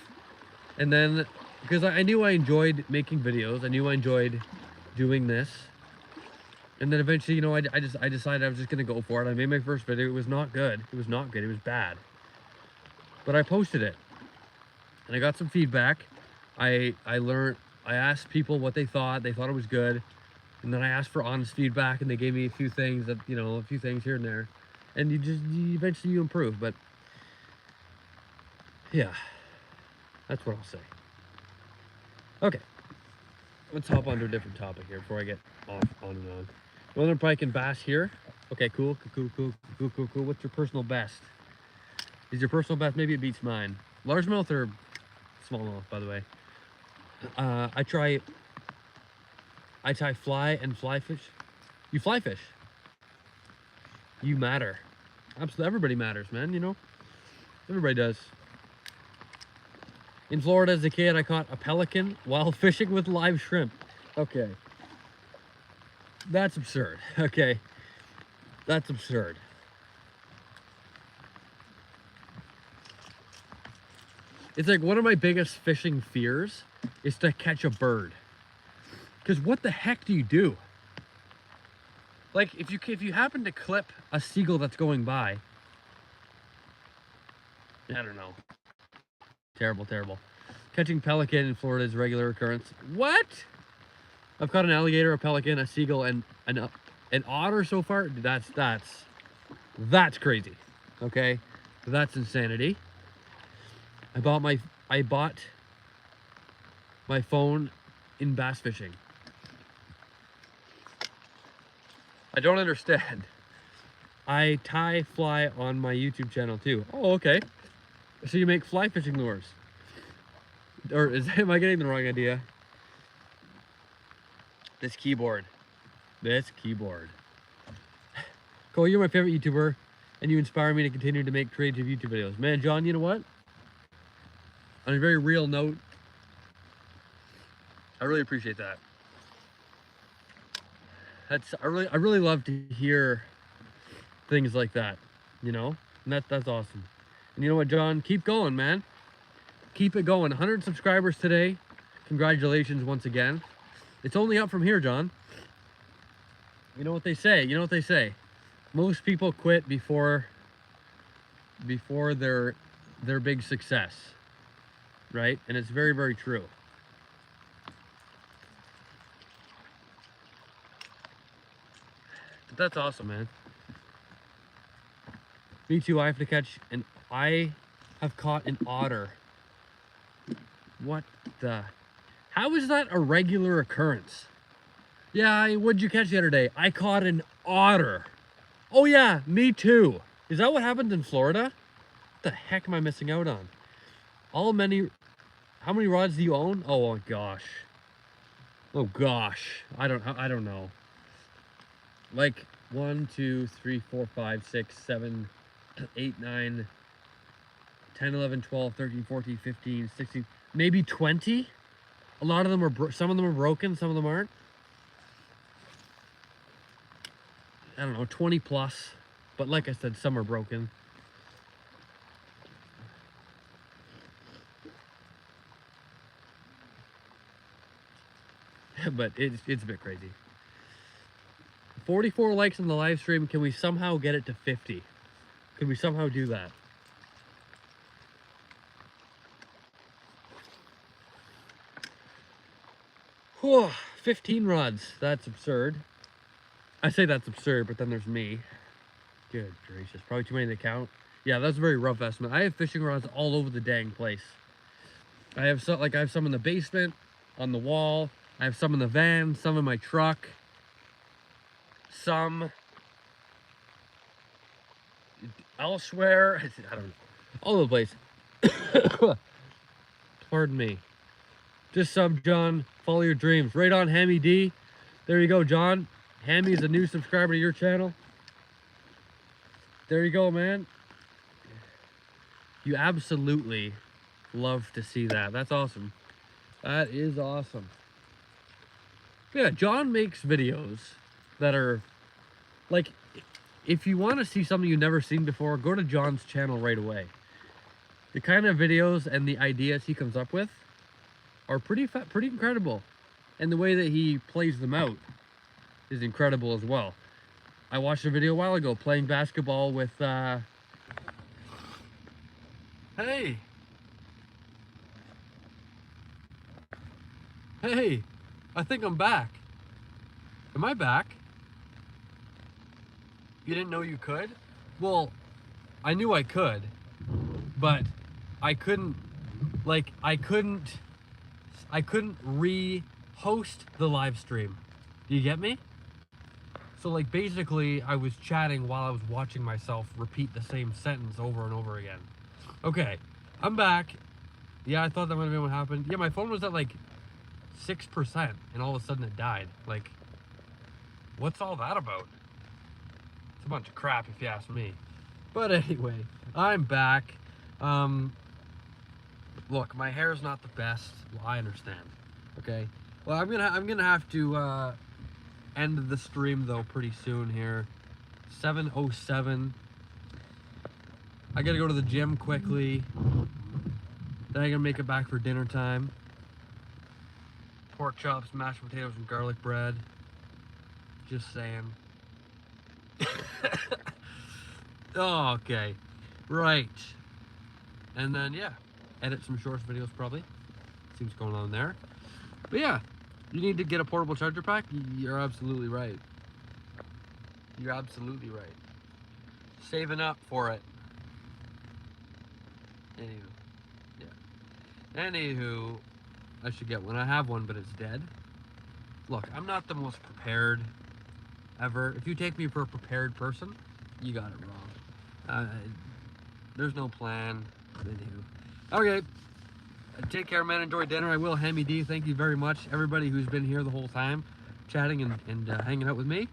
And then, because I knew I enjoyed making videos, I knew I enjoyed doing this. And then eventually, you know, I decided I was just gonna go for it. I made my first video. It was not good. It was not good. It was bad. But I posted it, and I got some feedback. I asked people what they thought. They thought it was good. And then I asked for honest feedback, and they gave me a few things that, you know, a few things here and there. And eventually you improve. But yeah. That's what I'll say. Okay, let's hop on to a different topic here before I get on and on. Northern pike and bass here. Okay, cool. What's your personal best? Is your personal best, maybe it beats mine. Largemouth or smallmouth, by the way? I tie fly and fly fish. You fly fish. You matter. Absolutely, everybody matters, man, you know? Everybody does. In Florida as a kid, I caught a pelican while fishing with live shrimp. Okay. That's absurd. Okay. That's absurd. It's like one of my biggest fishing fears is to catch a bird. Because what the heck do you do? Like, if you happen to clip a seagull that's going by, I don't know. Terrible. Catching pelican in Florida is a regular occurrence. What? I've caught an alligator, a pelican, a seagull, and an otter so far. That's crazy. Okay, that's insanity. I bought my phone in bass fishing. I don't understand. I tie fly on my YouTube channel too. Oh, okay. So you make fly fishing lures. Or am I getting the wrong idea? This keyboard. Cole, you're my favorite YouTuber, and you inspire me to continue to make creative YouTube videos. Man, John, you know what? On a very real note, I really appreciate that. I really love to hear things like that, you know? And that's awesome. And you know what, John? Keep going, man. Keep it going. 100 subscribers today. Congratulations once again. It's only up from here, John. You know what they say? Most people quit before their big success, right? And it's very, very true. But that's awesome, man. Me too. I have caught an otter. What the? How is that a regular occurrence? Yeah, what'd you catch the other day? I caught an otter. Oh yeah, me too. Is that what happened in Florida? What the heck am I missing out on? How many rods do you own? Oh gosh. Oh gosh. I don't know. Like 1, 2, 3, 4, 5, 6, 7, 8, 9, 10, 11, 12, 13, 14, 15, 16, maybe 20. A lot of them are, some of them are broken, some of them aren't. I don't know, 20 plus. But like I said, some are broken. But it's a bit crazy. 44 likes on the live stream. Can we somehow get it to 50? Could we somehow do that? Whew, 15 rods. That's absurd. I say that's absurd, but then there's me. Good gracious. Probably too many to count. Yeah, that's a very rough estimate. I have fishing rods all over the dang place. I have some in the basement, on the wall. I have some in the van, some in my truck. Some elsewhere. I don't know. All over the place. Pardon me. Just sub, John. Follow your dreams. Right on, Hammy D. There you go, John. Hammy is a new subscriber to your channel. There you go, man. You absolutely love to see that. That's awesome. That is awesome. Yeah, John makes videos that are like, if you want to see something you've never seen before, go to John's channel right away. The kind of videos and the ideas he comes up with are pretty incredible. And the way that he plays them out is incredible as well. I watched a video a while ago playing basketball with, Hey! Hey! I think I'm back. Am I back? You didn't know you could? Well, I knew I could, but I couldn't re-host the live stream. Do you get me? So like basically I was chatting while I was watching myself repeat the same sentence over and over again. Okay, I'm back. Yeah, I thought that might have been what happened. Yeah, my phone was at like 6% and all of a sudden it died. Like, what's all that about? It's a bunch of crap if you ask me. But anyway, I'm back. Look, my hair's not the best. Well, I understand. Okay. Well, I'm gonna have to end the stream though pretty soon here. 7:07. I gotta go to the gym quickly. Then I gotta make it back for dinner time. Pork chops, mashed potatoes, and garlic bread. Just saying. Oh, okay. Right. And then, yeah. Edit some shorts videos, probably. Seems going on there. But yeah. You need to get a portable charger pack? You're absolutely right. You're absolutely right. Saving up for it. Anywho. Yeah. Anywho, I should get one. I have one, but it's dead. Look, I'm not the most prepared ever. If you take me for a prepared person, you got it wrong. There's no plan. Anywho. Okay. Take care, man. Enjoy dinner. I will. Hammy D, thank you very much. Everybody who's been here the whole time, chatting and hanging out with me.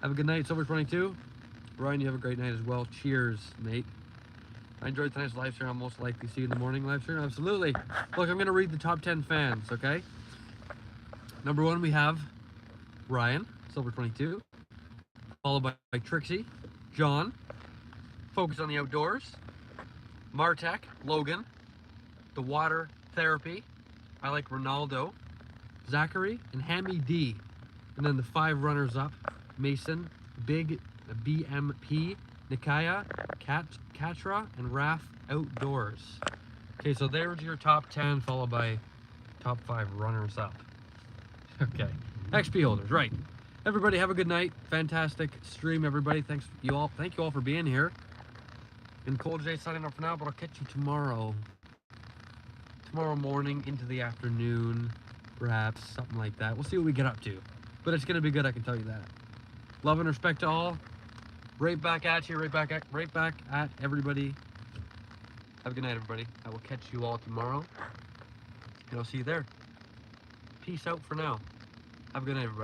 Have a good night, Silver 22. Ryan, you have a great night as well. Cheers, mate. I enjoyed tonight's live stream. I'll most likely see you in the morning live stream. Absolutely. Look, I'm going to read the top 10 fans, okay? Number 1, we have Ryan, Silver 22. Followed by Trixie, John, Focus on the Outdoors, Martek, Logan, The Water Therapy, I like Ronaldo, Zachary, and Hammy D. And then the 5 runners-up, Mason, Big BMP, Nikaya, Katra, and Raf Outdoors. Okay, so there's your top 10, followed by top 5 runners-up. Okay, XP holders, right. Everybody have a good night. Fantastic stream, everybody. Thank you all for being here. And Cold J signing off for now, but I'll catch you tomorrow. Tomorrow morning into the afternoon, perhaps, something like that. We'll see what we get up to. But it's gonna be good, I can tell you that. Love and respect to all. Right back at you, right back at everybody. Have a good night, everybody. I will catch you all tomorrow. And I'll see you there. Peace out for now. Have a good night, everybody.